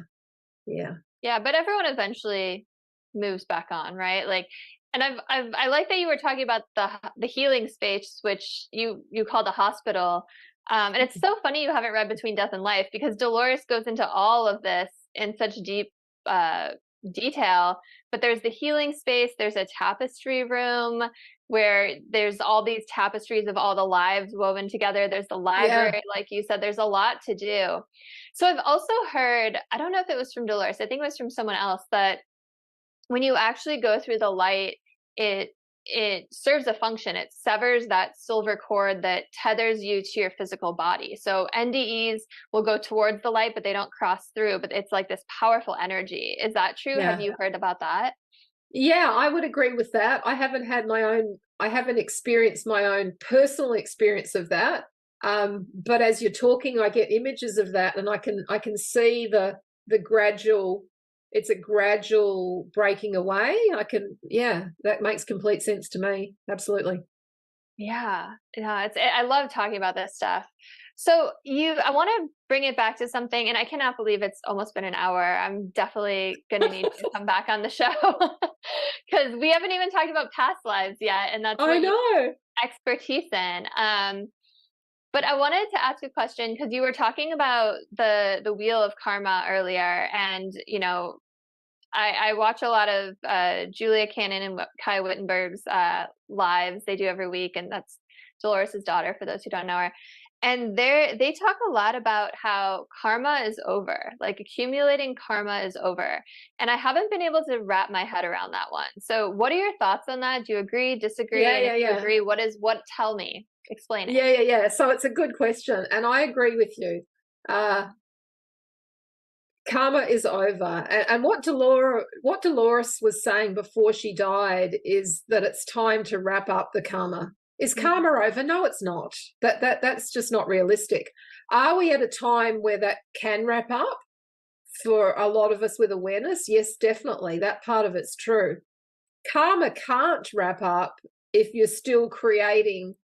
But everyone eventually moves back on, right? Like, and I like that you were talking about the healing space, which you call the hospital. And it's so funny you haven't read Between Death and Life, because Dolores goes into all of this in such deep detail. But there's the healing space. There's a tapestry room where there's all these tapestries of all the lives woven together. There's the library, like you said, there's a lot to do. So I've also heard, I don't know if it was from Dolores, I think it was from someone else, that when you actually go through the light, it it serves a function. It severs that silver cord that tethers you to your physical body. So NDEs will go towards the light, but they don't cross through, but it's like this powerful energy. Is that true? Yeah. Have you heard about that? Yeah, I would agree with that. I haven't experienced my own personal experience of that. But as you're talking, I get images of that, and I can see the gradual, it's a gradual breaking away. That makes complete sense to me. Absolutely. Yeah. I love talking about this stuff. So I want to bring it back to something, and I cannot believe it's almost been an hour. I'm definitely going to need to come back on the show because we haven't even talked about past lives yet, and that's what I know. expertise in. But I wanted to ask a question because you were talking about the wheel of karma earlier, and I watch a lot of Julia Cannon and Kai Wittenberg's lives they do every week, and that's Dolores' daughter for those who don't know her. And they talk a lot about how karma is over, like accumulating karma is over. And I haven't been able to wrap my head around that one. So what are your thoughts on that? Do you agree, disagree? Yeah, and if yeah. you agree, tell me, explain it. Yeah. So it's a good question, and I agree with you. Karma is over. And what Dolores was saying before she died is that it's time to wrap up the karma. Is karma over? No, it's not. That's just not realistic. Are we at a time where that can wrap up for a lot of us with awareness? Yes, definitely. That part of it's true. Karma can't wrap up if you're still creating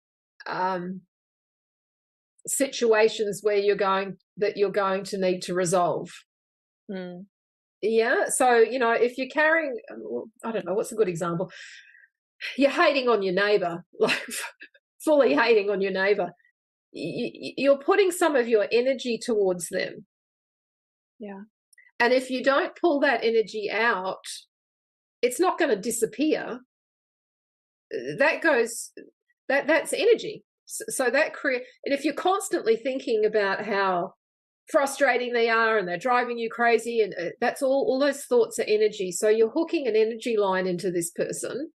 situations where you're going to need to resolve. Yeah. So, if you're carrying, I don't know, what's a good example? You're hating on your neighbor, like fully hating on your neighbor. You're putting some of your energy towards them. Yeah. And if you don't pull that energy out, it's not going to disappear. That's energy. So that and if you're constantly thinking about how frustrating they are and they're driving you crazy, and that's all those thoughts are energy. So you're hooking an energy line into this person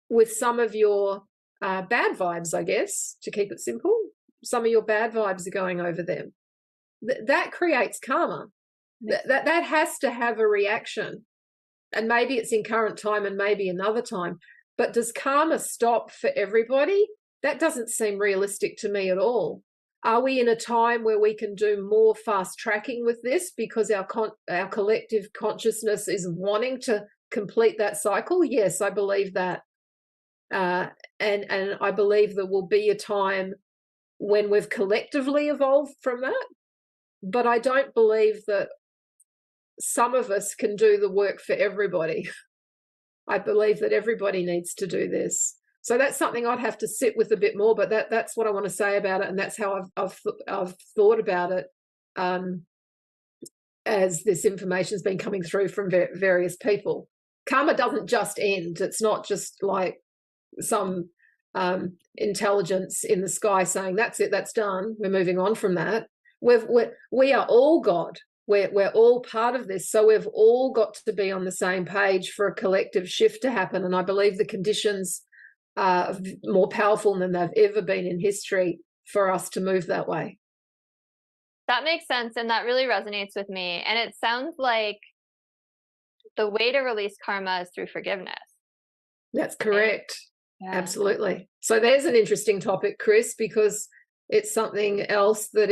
with some of your bad vibes, I guess, to keep it simple. Some of your bad vibes are going over them. That creates karma. That has to have a reaction, and maybe it's in current time and maybe another time. But does karma stop for everybody? That doesn't seem realistic to me at all. Are we in a time where we can do more fast tracking with this because our collective consciousness is wanting to complete that cycle? Yes, I believe that. And I believe there will be a time when we've collectively evolved from that. But I don't believe that some of us can do the work for everybody. I believe that everybody needs to do this. So that's something I'd have to sit with a bit more, but that's what I want to say about it, and that's how I've thought about it as this information's been coming through from various people. Karma doesn't just end. It's not just like some intelligence in the sky saying, that's it, that's done, we're moving on from that. We are all God. We're all part of this. So we've all got to be on the same page for a collective shift to happen. And I believe the conditions are more powerful than they've ever been in history for us to move that way. That makes sense. And that really resonates with me. And it sounds like the way to release karma is through forgiveness. That's correct. Yeah. Absolutely. So there's an interesting topic, Chris, because it's something else that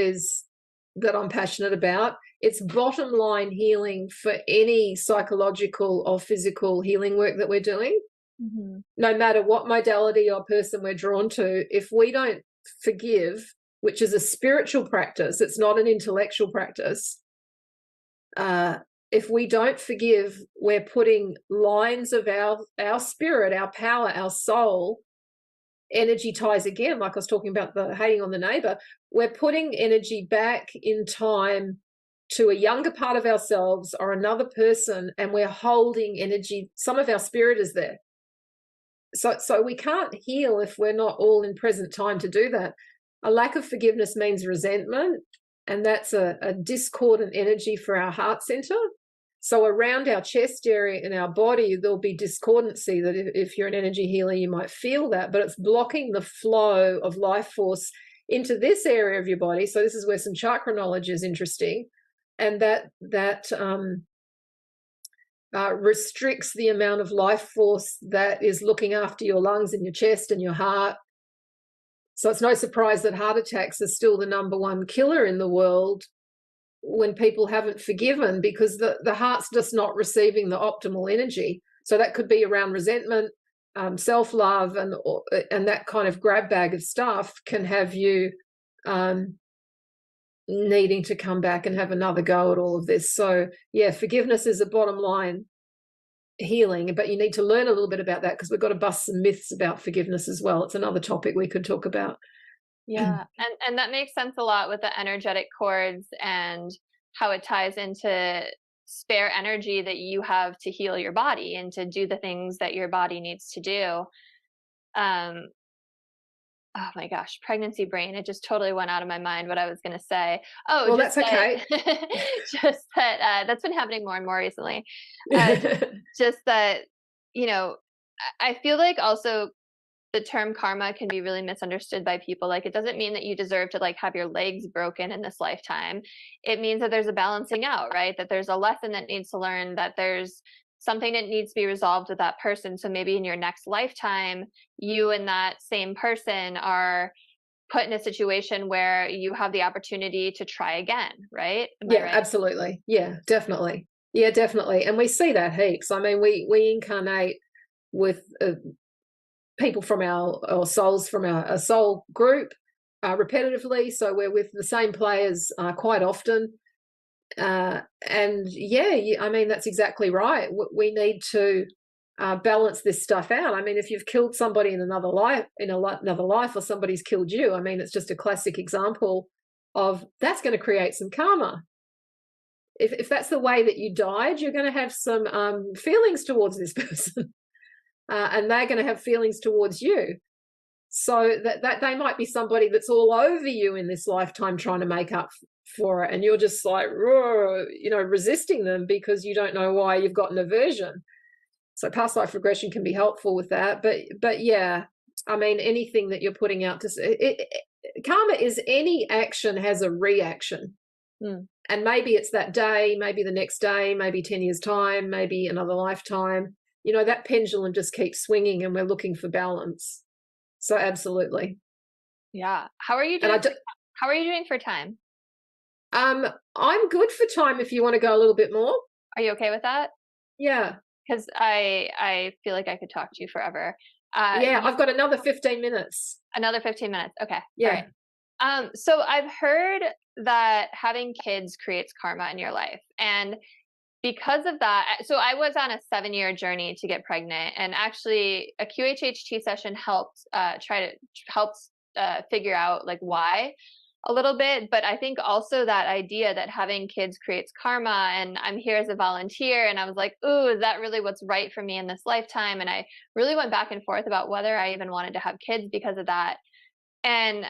I'm passionate about. It's bottom line healing for any psychological or physical healing work that we're doing. Mm-hmm. No matter what modality or person we're drawn to, if we don't forgive, which is a spiritual practice, it's not an intellectual practice. If we don't forgive, we're putting lines of our spirit, our power, our soul, energy ties again, like I was talking about the hating on the neighbor, we're putting energy back in time to a younger part of ourselves or another person, and we're holding energy. Some of our spirit is there. So we can't heal if we're not all in present time to do that. A lack of forgiveness means resentment, and that's a discordant energy for our heart center. So around our chest area in our body, there'll be discordancy that if you're an energy healer, you might feel that, but it's blocking the flow of life force into this area of your body. So this is where some chakra knowledge is interesting. And that restricts the amount of life force that is looking after your lungs and your chest and your heart. So it's no surprise that heart attacks are still the #1 killer in the world when people haven't forgiven, because the heart's just not receiving the optimal energy. So that could be around resentment, self-love, and that kind of grab bag of stuff can have you needing to come back and have another go at all of this. So yeah, forgiveness is a bottom line healing, but you need to learn a little bit about that, because we've got to bust some myths about forgiveness as well. It's another topic we could talk about. Yeah, and that makes sense a lot with the energetic cords and how it ties into spare energy that you have to heal your body and to do the things that your body needs to do. Oh my gosh, pregnancy brain. It just totally went out of my mind what I was going to say. Oh, well, just that's okay. just that that's been happening more and more recently. Just that, I feel like also the term karma can be really misunderstood by people. Like, it doesn't mean that you deserve to like have your legs broken in this lifetime. It means that there's a balancing out, right? That there's a lesson that needs to learn, that there's something that needs to be resolved with that person. So maybe in your next lifetime, you and that same person are put in a situation where you have the opportunity to try again, right? Am I right? Absolutely. Yeah, definitely. Yeah, definitely. And we see that heaps. I mean, we incarnate with people from our souls from our soul group repetitively. So we're with the same players quite often. And yeah, I mean, that's exactly right. We need to balance this stuff out. I mean, if you've killed somebody in another life, or somebody's killed you, I mean, it's just a classic example of that's going to create some karma. If that's the way that you died, you're going to have some feelings towards this person, and they're going to have feelings towards you. So that they might be somebody that's all over you in this lifetime trying to make up for it, and you're just like, resisting them because you don't know why you've got an aversion. So past life regression can be helpful with that. But yeah, I mean, anything that you're putting out karma is any action has a reaction. And maybe it's that day, maybe the next day, maybe 10 years time, maybe another lifetime. That pendulum just keeps swinging, and we're looking for balance. So absolutely. Yeah. How are you doing? How are you doing for time? I'm good for time if you want to go a little bit more. Are you okay with that? Yeah. Because I feel like I could talk to you forever. I've got another 15 minutes. Another 15 minutes. Okay. Yeah. All right. So I've heard that having kids creates karma in your life. And because of that, so I was on a 7-year journey to get pregnant, and actually a QHHT session helped figure out like why a little bit. But I think also that idea that having kids creates karma, and I'm here as a volunteer, and I was like, ooh, is that really what's right for me in this lifetime? And I really went back and forth about whether I even wanted to have kids because of that. And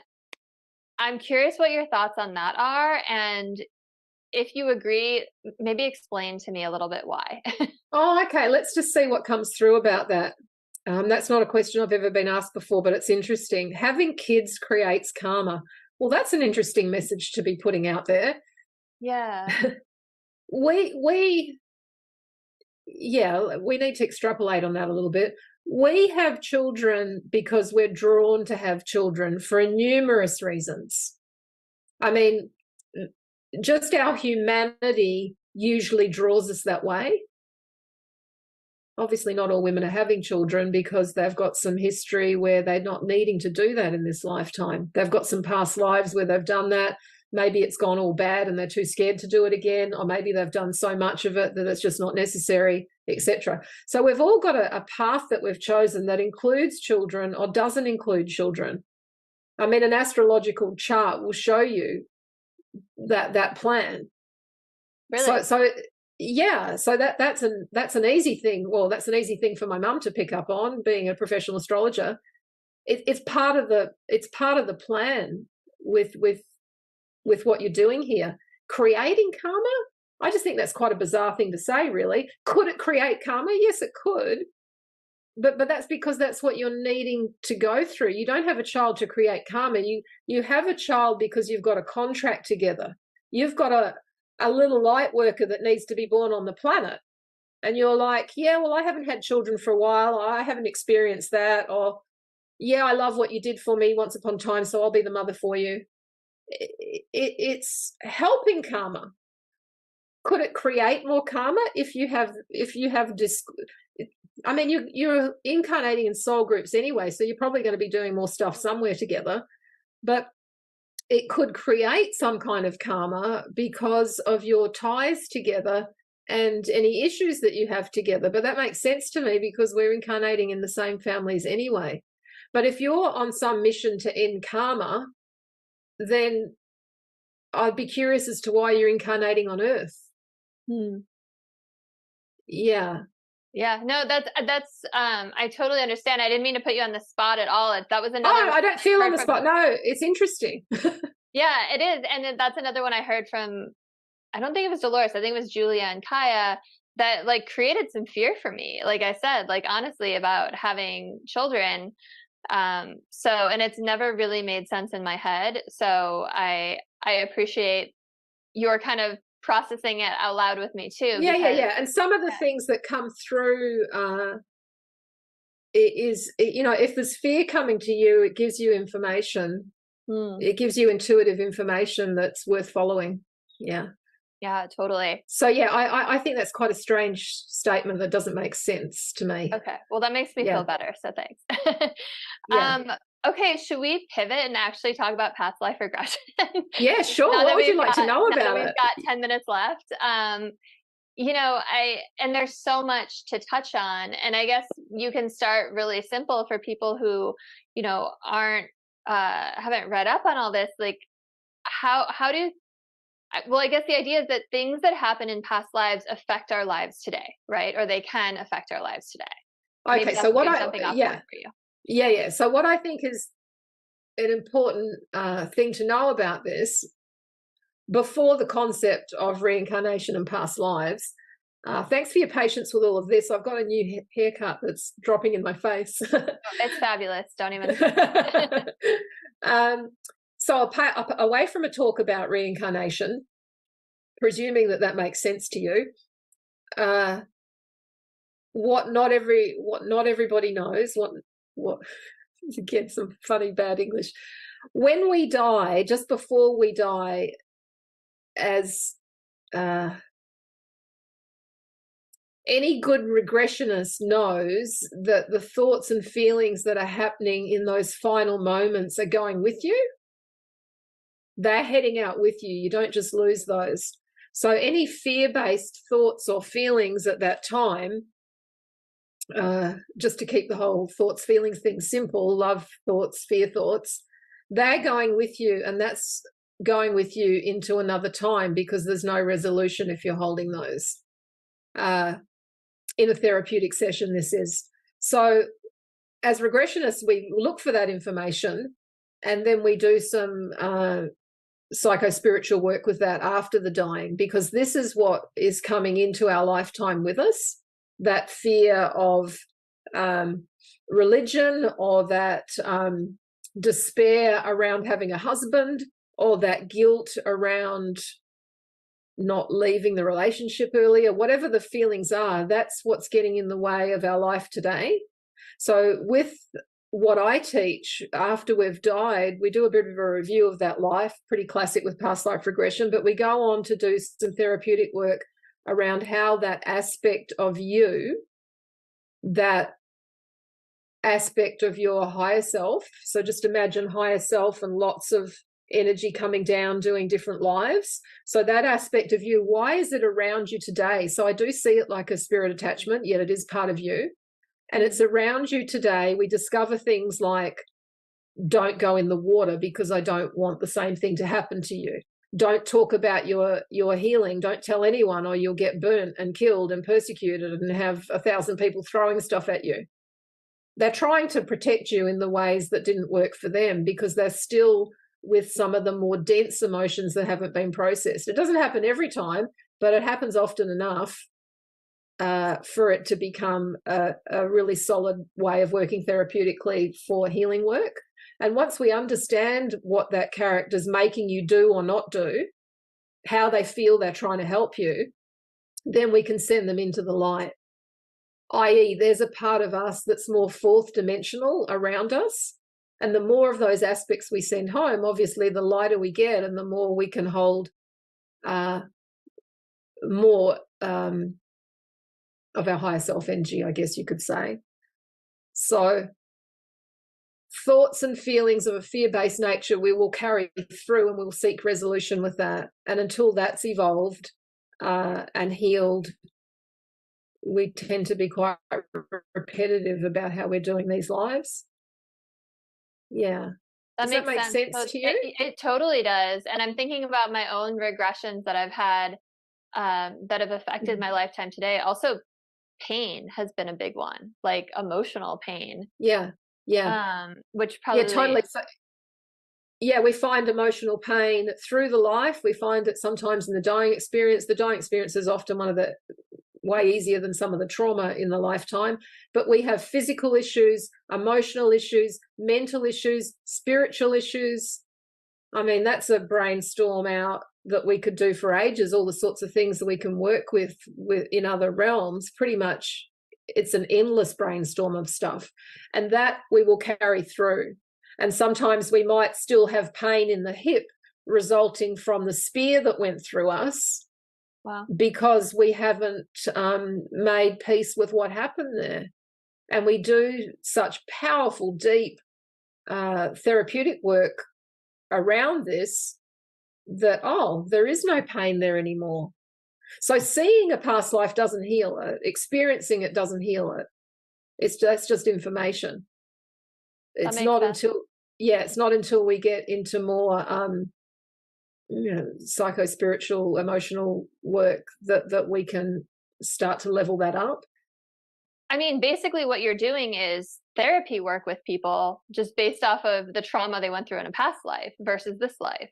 I'm curious what your thoughts on that are, and if you agree, maybe explain to me a little bit why. Oh, okay. Let's just see what comes through about that. That's not a question I've ever been asked before, but it's interesting. Having kids creates karma. Well, that's an interesting message to be putting out there. Yeah. we need to extrapolate on that a little bit. We have children because we're drawn to have children for numerous reasons. I mean, just our humanity usually draws us that way. Obviously, not all women are having children because they've got some history where they're not needing to do that in this lifetime. They've got some past lives where they've done that. Maybe it's gone all bad and they're too scared to do it again, or maybe they've done so much of it that it's just not necessary, etc. So we've all got a path that we've chosen that includes children or doesn't include children. I mean, an astrological chart will show you that plan. Really? So that's an easy thing. Well, that's an easy thing for my mum to pick up on, being a professional astrologer. It's part of the plan with what you're doing here. Creating karma, I just think that's quite a bizarre thing to say, really. Could it create karma? Yes, it could. But that's because that's what you're needing to go through. You don't have a child to create karma. You have a child because you've got a contract together. You've got a little light worker that needs to be born on the planet. And you're like, yeah, well, I haven't had children for a while. I haven't experienced that. Or, yeah, I love what you did for me once upon a time, so I'll be the mother for you. It's helping karma. Could it create more karma if you have I mean, you're incarnating in soul groups anyway, so you're probably going to be doing more stuff somewhere together. But it could create some kind of karma because of your ties together and any issues that you have together. But that makes sense to me because we're incarnating in the same families anyway. But if you're on some mission to end karma, then I'd be curious as to why you're incarnating on Earth. Yeah. Yeah, no, that's I totally understand. I didn't mean to put you on the spot at all. That was another. Oh, I don't feel on the spot. No, it's interesting. Yeah, it is. And that's another one I heard from, I don't think it was Dolores, I think it was Julia and Kaya, that like created some fear for me. Like I said, like honestly, about having children. So, and it's never really made sense in my head. So I appreciate your kind of processing it out loud with me too. Yeah. And some of the things that come through is, you know, if there's fear coming to you, it gives you information. It gives you intuitive information that's worth following. Yeah. Yeah, totally. So yeah, I think that's quite a strange statement that doesn't make sense to me. Okay. Well, that makes me feel better. So thanks. Okay, should we pivot and actually talk about past life regression? Yeah, sure. What would you like to know about it? We've got 10 minutes left. You know, and there's so much to touch on. And I guess you can start really simple for people who, you know, haven't read up on all this. Like well, I guess the idea is that things that happen in past lives affect our lives today, right? Or they can affect our lives today. Okay, so what So what I think is an important thing to know about this, before the concept of reincarnation and past lives, thanks for your patience with all of this. I've got a new haircut that's dropping in my face. It's fabulous. Don't even. So away from a talk about reincarnation, presuming that makes sense to you, what not everybody knows, what to get some funny bad English, when we die, just before we die, as any good regressionist knows, that the thoughts and feelings that are happening in those final moments are going with you. They're heading out with you. You don't just lose those. So any fear-based thoughts or feelings at that time, just to keep the whole thoughts, feelings thing simple, love thoughts, fear thoughts, they're going with you, and that's going with you into another time, because there's no resolution if you're holding those. In a therapeutic session, this is. So as regressionists, we look for that information, and then we do some psycho-spiritual work with that after the dying, because this is what is coming into our lifetime with us, that fear of religion, or that despair around having a husband, or that guilt around not leaving the relationship earlier, whatever the feelings are, that's what's getting in the way of our life today. So with what I teach, after we've died, we do a bit of a review of that life, pretty classic with past life regression, but we go on to do some therapeutic work around how that aspect of you, that aspect of your higher self, so just imagine higher self and lots of energy coming down doing different lives. So that aspect of you, why is it around you today? So I do see it like a spirit attachment, yet it is part of you. And it's around you today. We discover things like, don't go in the water because I don't want the same thing to happen to you. Don't talk about your healing. Don't tell anyone, or you'll get burnt and killed and persecuted and have 1,000 people throwing stuff at you. They're trying to protect you in the ways that didn't work for them, because they're still with some of the more dense emotions that haven't been processed. It doesn't happen every time, but it happens often enough for it to become a really solid way of working therapeutically for healing work. And once we understand what that character's making you do or not do, how they feel they're trying to help you, then we can send them into the light. I.e., there's a part of us that's more fourth dimensional around us. And the more of those aspects we send home, obviously, the lighter we get and the more we can hold more of our higher self energy, I guess you could say. So thoughts and feelings of a fear-based nature we will carry through, and we'll seek resolution with that. And until that's evolved and healed, we tend to be quite repetitive about how we're doing these lives. Yeah. Does that make sense to you? It totally does. And I'm thinking about my own regressions that I've had that have affected my lifetime today. Also, pain has been a big one, like emotional pain. Yeah. Which probably... Yeah, totally. So, yeah, we find emotional pain through the life. We find it sometimes in the dying experience. The dying experience is often one of the way easier than some of the trauma in the lifetime. But we have physical issues, emotional issues, mental issues, spiritual issues. I mean, that's a brainstorm out that we could do for ages, all the sorts of things that we can work with in other realms. Pretty much it's an endless brainstorm of stuff, and that we will carry through. And sometimes we might still have pain in the hip resulting from the spear that went through us. Wow. Because we haven't made peace with what happened there. And we do such powerful, deep therapeutic work around this that, there is no pain there anymore. So seeing a past life doesn't heal it. Experiencing it doesn't heal it. That's just information. It's not until we get into more psycho-spiritual, emotional work that we can start to level that up. I mean, basically what you're doing is therapy work with people just based off of the trauma they went through in a past life versus this life.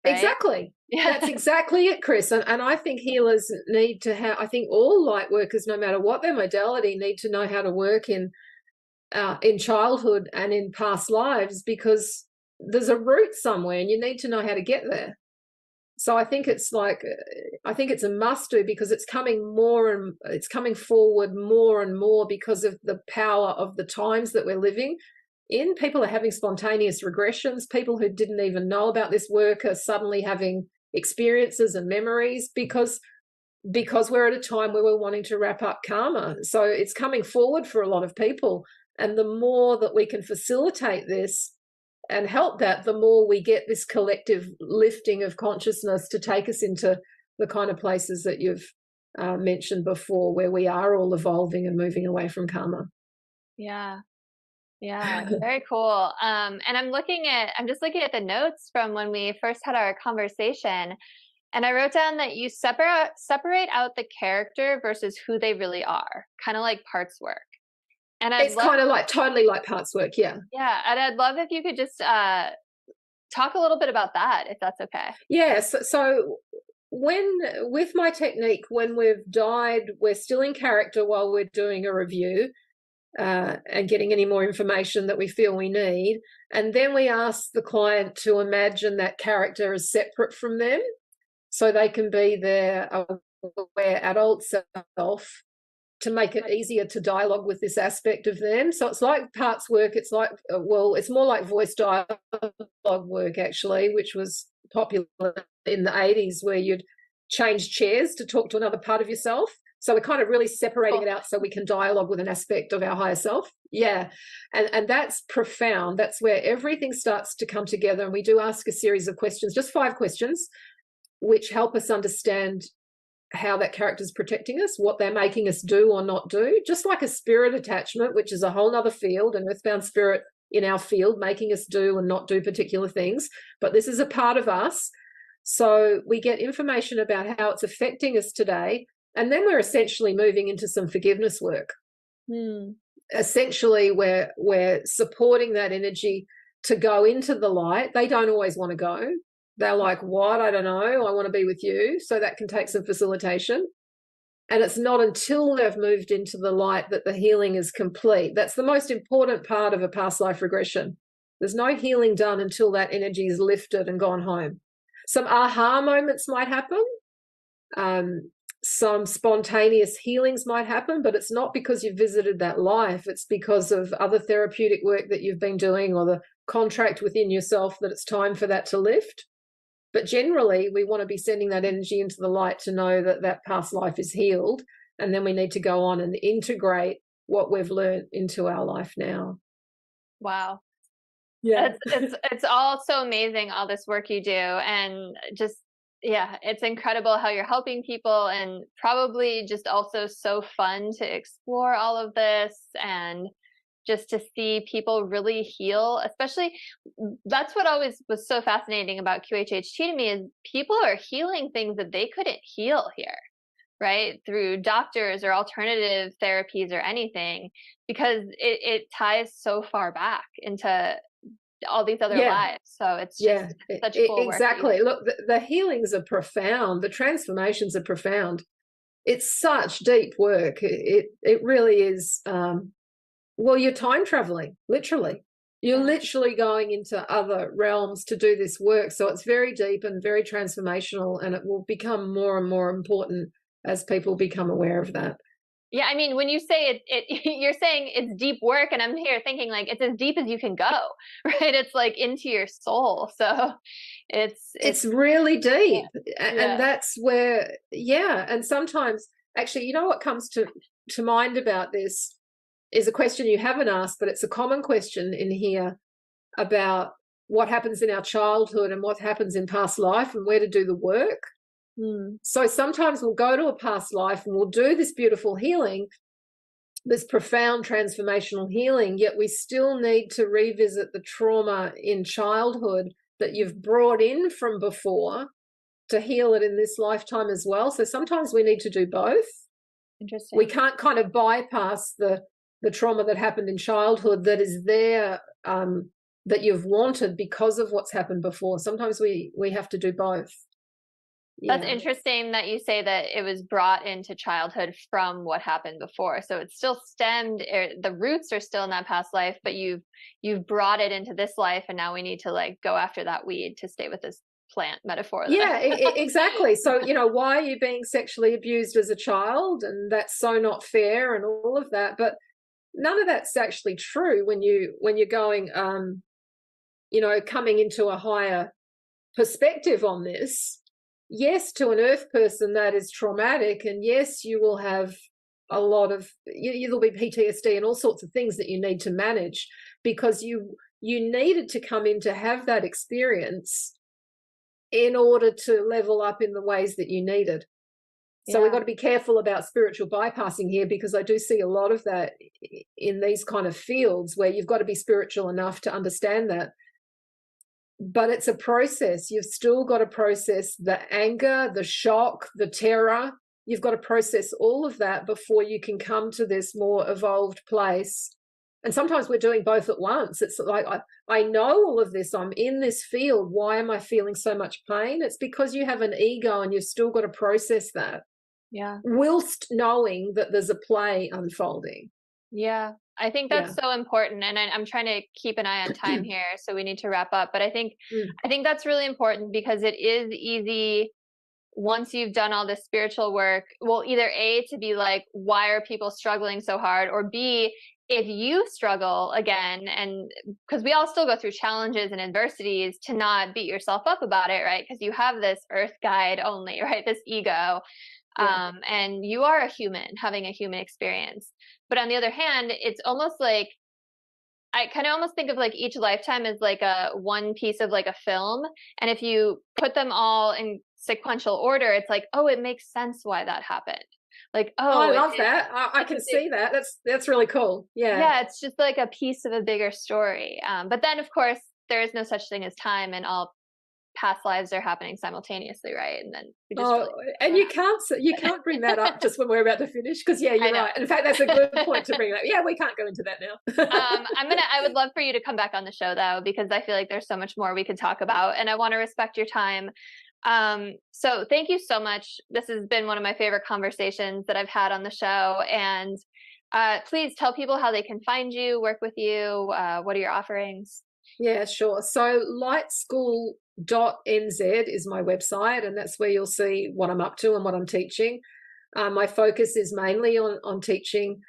Right? Exactly. Yeah. That's exactly it, Chris. And I think healers need to have, I think all light workers, no matter what their modality, need to know how to work in childhood and in past lives, because there's a root somewhere and you need to know how to get there. So I think it's a must do, because it's coming forward more and more because of the power of the times that we're living in. People are having spontaneous regressions. People who didn't even know about this work are suddenly having experiences and memories because we're at a time where we're wanting to wrap up karma. So it's coming forward for a lot of people. And the more that we can facilitate this and help that, the more we get this collective lifting of consciousness to take us into the kind of places that you've mentioned before, where we are all evolving and moving away from karma. Yeah, very cool. And I'm just looking at the notes from when we first had our conversation, and I wrote down that you separate out the character versus who they really are, kind of like parts work. And it's kind of totally like parts work, yeah. Yeah, and I'd love if you could just talk a little bit about that, if that's okay. Yeah, so with my technique, when we've died, we're still in character while we're doing a review and getting any more information that we feel we need. And then we ask the client to imagine that character as separate from them, so they can be their aware adult self, to make it easier to dialogue with this aspect of them. So it's like parts work. It's like, it's more like voice dialogue work, actually, which was popular in the 80s, where you'd change chairs to talk to another part of yourself. So we're kind of really separating it out so we can dialogue with an aspect of our higher self. Yeah. And that's profound. That's where everything starts to come together. And we do ask a series of questions, just 5 questions, which help us understand how that character is protecting us, what they're making us do or not do, just like a spirit attachment, which is a whole other field, and earthbound spirit in our field making us do and not do particular things. But this is a part of us. So we get information about how it's affecting us today, and then we're essentially moving into some forgiveness work. Essentially, we're supporting that energy to go into the light. They don't always want to go. They're like, what? I don't know. I want to be with you. So that can take some facilitation. And it's not until they've moved into the light that the healing is complete. That's the most important part of a past life regression. There's no healing done until that energy is lifted and gone home. Some aha moments might happen. Some spontaneous healings might happen, but it's not because you've visited that life. It's because of other therapeutic work that you've been doing, or the contract within yourself that it's time for that to lift. But generally, we want to be sending that energy into the light to know that that past life is healed. And then we need to go on and integrate what we've learned into our life now. Wow. Yeah. It's all so amazing, all this work you do. And just, yeah, it's incredible how you're helping people, and probably just also so fun to explore all of this and just to see people really heal. Especially, that's what always was so fascinating about QHHT to me, is people are healing things that they couldn't heal here, right? Through doctors or alternative therapies or anything, because it ties so far back into all these other lives. So it's just such cool work. Exactly. Look, the healings are profound. The transformations are profound. It's such deep work. It really is. Well, you're time traveling, literally. You're literally going into other realms to do this work. So it's very deep and very transformational, and it will become more and more important as people become aware of that. Yeah, I mean, when you say it, you're saying it's deep work, and I'm here thinking like it's as deep as you can go, right? It's like into your soul. So it's really deep. And that's where, and sometimes, actually, you know what comes to mind about this is a question you haven't asked, but it's a common question in here about what happens in our childhood and what happens in past life and where to do the work. So sometimes we'll go to a past life and we'll do this beautiful healing, this profound transformational healing, yet we still need to revisit the trauma in childhood that you've brought in from before to heal it in this lifetime as well. So sometimes we need to do both. Interesting. We can't kind of bypass the trauma that happened in childhood that is there, that you've wanted because of what's happened before. Sometimes we have to do both. That's interesting that you say that it was brought into childhood from what happened before. So it's still stemmed, the roots are still in that past life, but you've brought it into this life, and now we need to like go after that weed to stay with this plant metaphor. Exactly. So, why are you being sexually abused as a child? And that's so not fair and all of that. But none of that's actually true when you're going, coming into a higher perspective on this. Yes, to an earth person that is traumatic, and yes, you will have a lot of, there'll be PTSD and all sorts of things that you need to manage, because you needed to come in to have that experience in order to level up in the ways that you needed. So we've got to be careful about spiritual bypassing here, because I do see a lot of that in these kind of fields where you've got to be spiritual enough to understand that. But it's a process. You've still got to process the anger, the shock, the terror. You've got to process all of that before you can come to this more evolved place. And sometimes we're doing both at once. It's like, I know all of this. I'm in this field. Why am I feeling so much pain? It's because you have an ego and you've still got to process that. Yeah. Whilst knowing that there's a play unfolding. Yeah. I think that's so important. And I'm trying to keep an eye on time here, so we need to wrap up. But I think that's really important, because it is easy once you've done all this spiritual work, well, either A, to be like, why are people struggling so hard? Or B, if you struggle again, and because we all still go through challenges and adversities, to not beat yourself up about it, right? Because you have this earth guide only, right? This ego. And you are a human having a human experience. But on the other hand, it's almost like, I kind of almost think of like each lifetime as like a one piece of like a film. And if you put them all in sequential order, it's like, oh, it makes sense why that happened. Like, oh, I love that. I can see that. That's really cool. Yeah, it's just like a piece of a bigger story. But then, of course, there is no such thing as time, and all past lives are happening simultaneously, right? And then we just and you can't bring that up just when we're about to finish, because you're right. In fact, that's a good point to bring up. Yeah, we can't go into that now. I would love for you to come back on the show though, because I feel like there's so much more we could talk about, and I want to respect your time. So thank you so much. This has been one of my favorite conversations that I've had on the show, and please tell people how they can find you, work with you. What are your offerings? Yeah, sure. So lightschool.nz is my website, and that's where you'll see what I'm up to and what I'm teaching. My focus is mainly on teaching.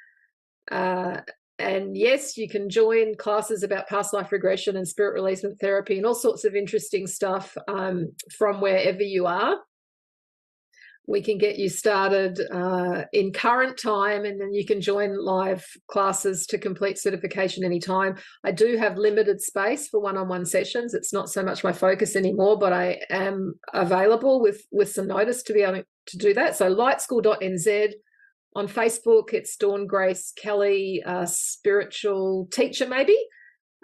And yes, you can join classes about past life regression and spirit releasement therapy and all sorts of interesting stuff from wherever you are. We can get you started in current time, and then you can join live classes to complete certification anytime. I do have limited space for one-on-one sessions. It's not so much my focus anymore, but I am available with some notice to be able to do that. So lightschool.nz. On Facebook, it's Dawn Grace Kelly, spiritual teacher maybe,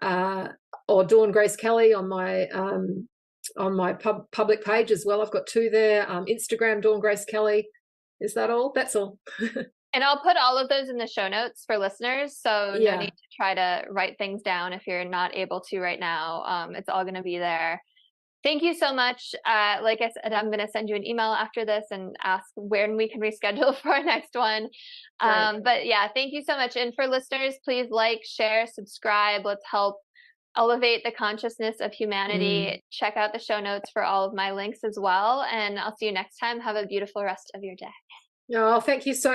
or Dawn Grace Kelly on my public page as well. I've got two there. Instagram, Dawn Grace Kelly. Is that all? That's all. And I'll put all of those in the show notes for listeners. So no need to try to write things down if you're not able to right now. It's all going to be there. Thank you so much. Like I said, I'm going to send you an email after this and ask when we can reschedule for our next one. But yeah, thank you so much. And for listeners, please like, share, subscribe. Let's help elevate the consciousness of humanity. Check out the show notes for all of my links as well. And I'll see you next time. Have a beautiful rest of your day. Oh, thank you so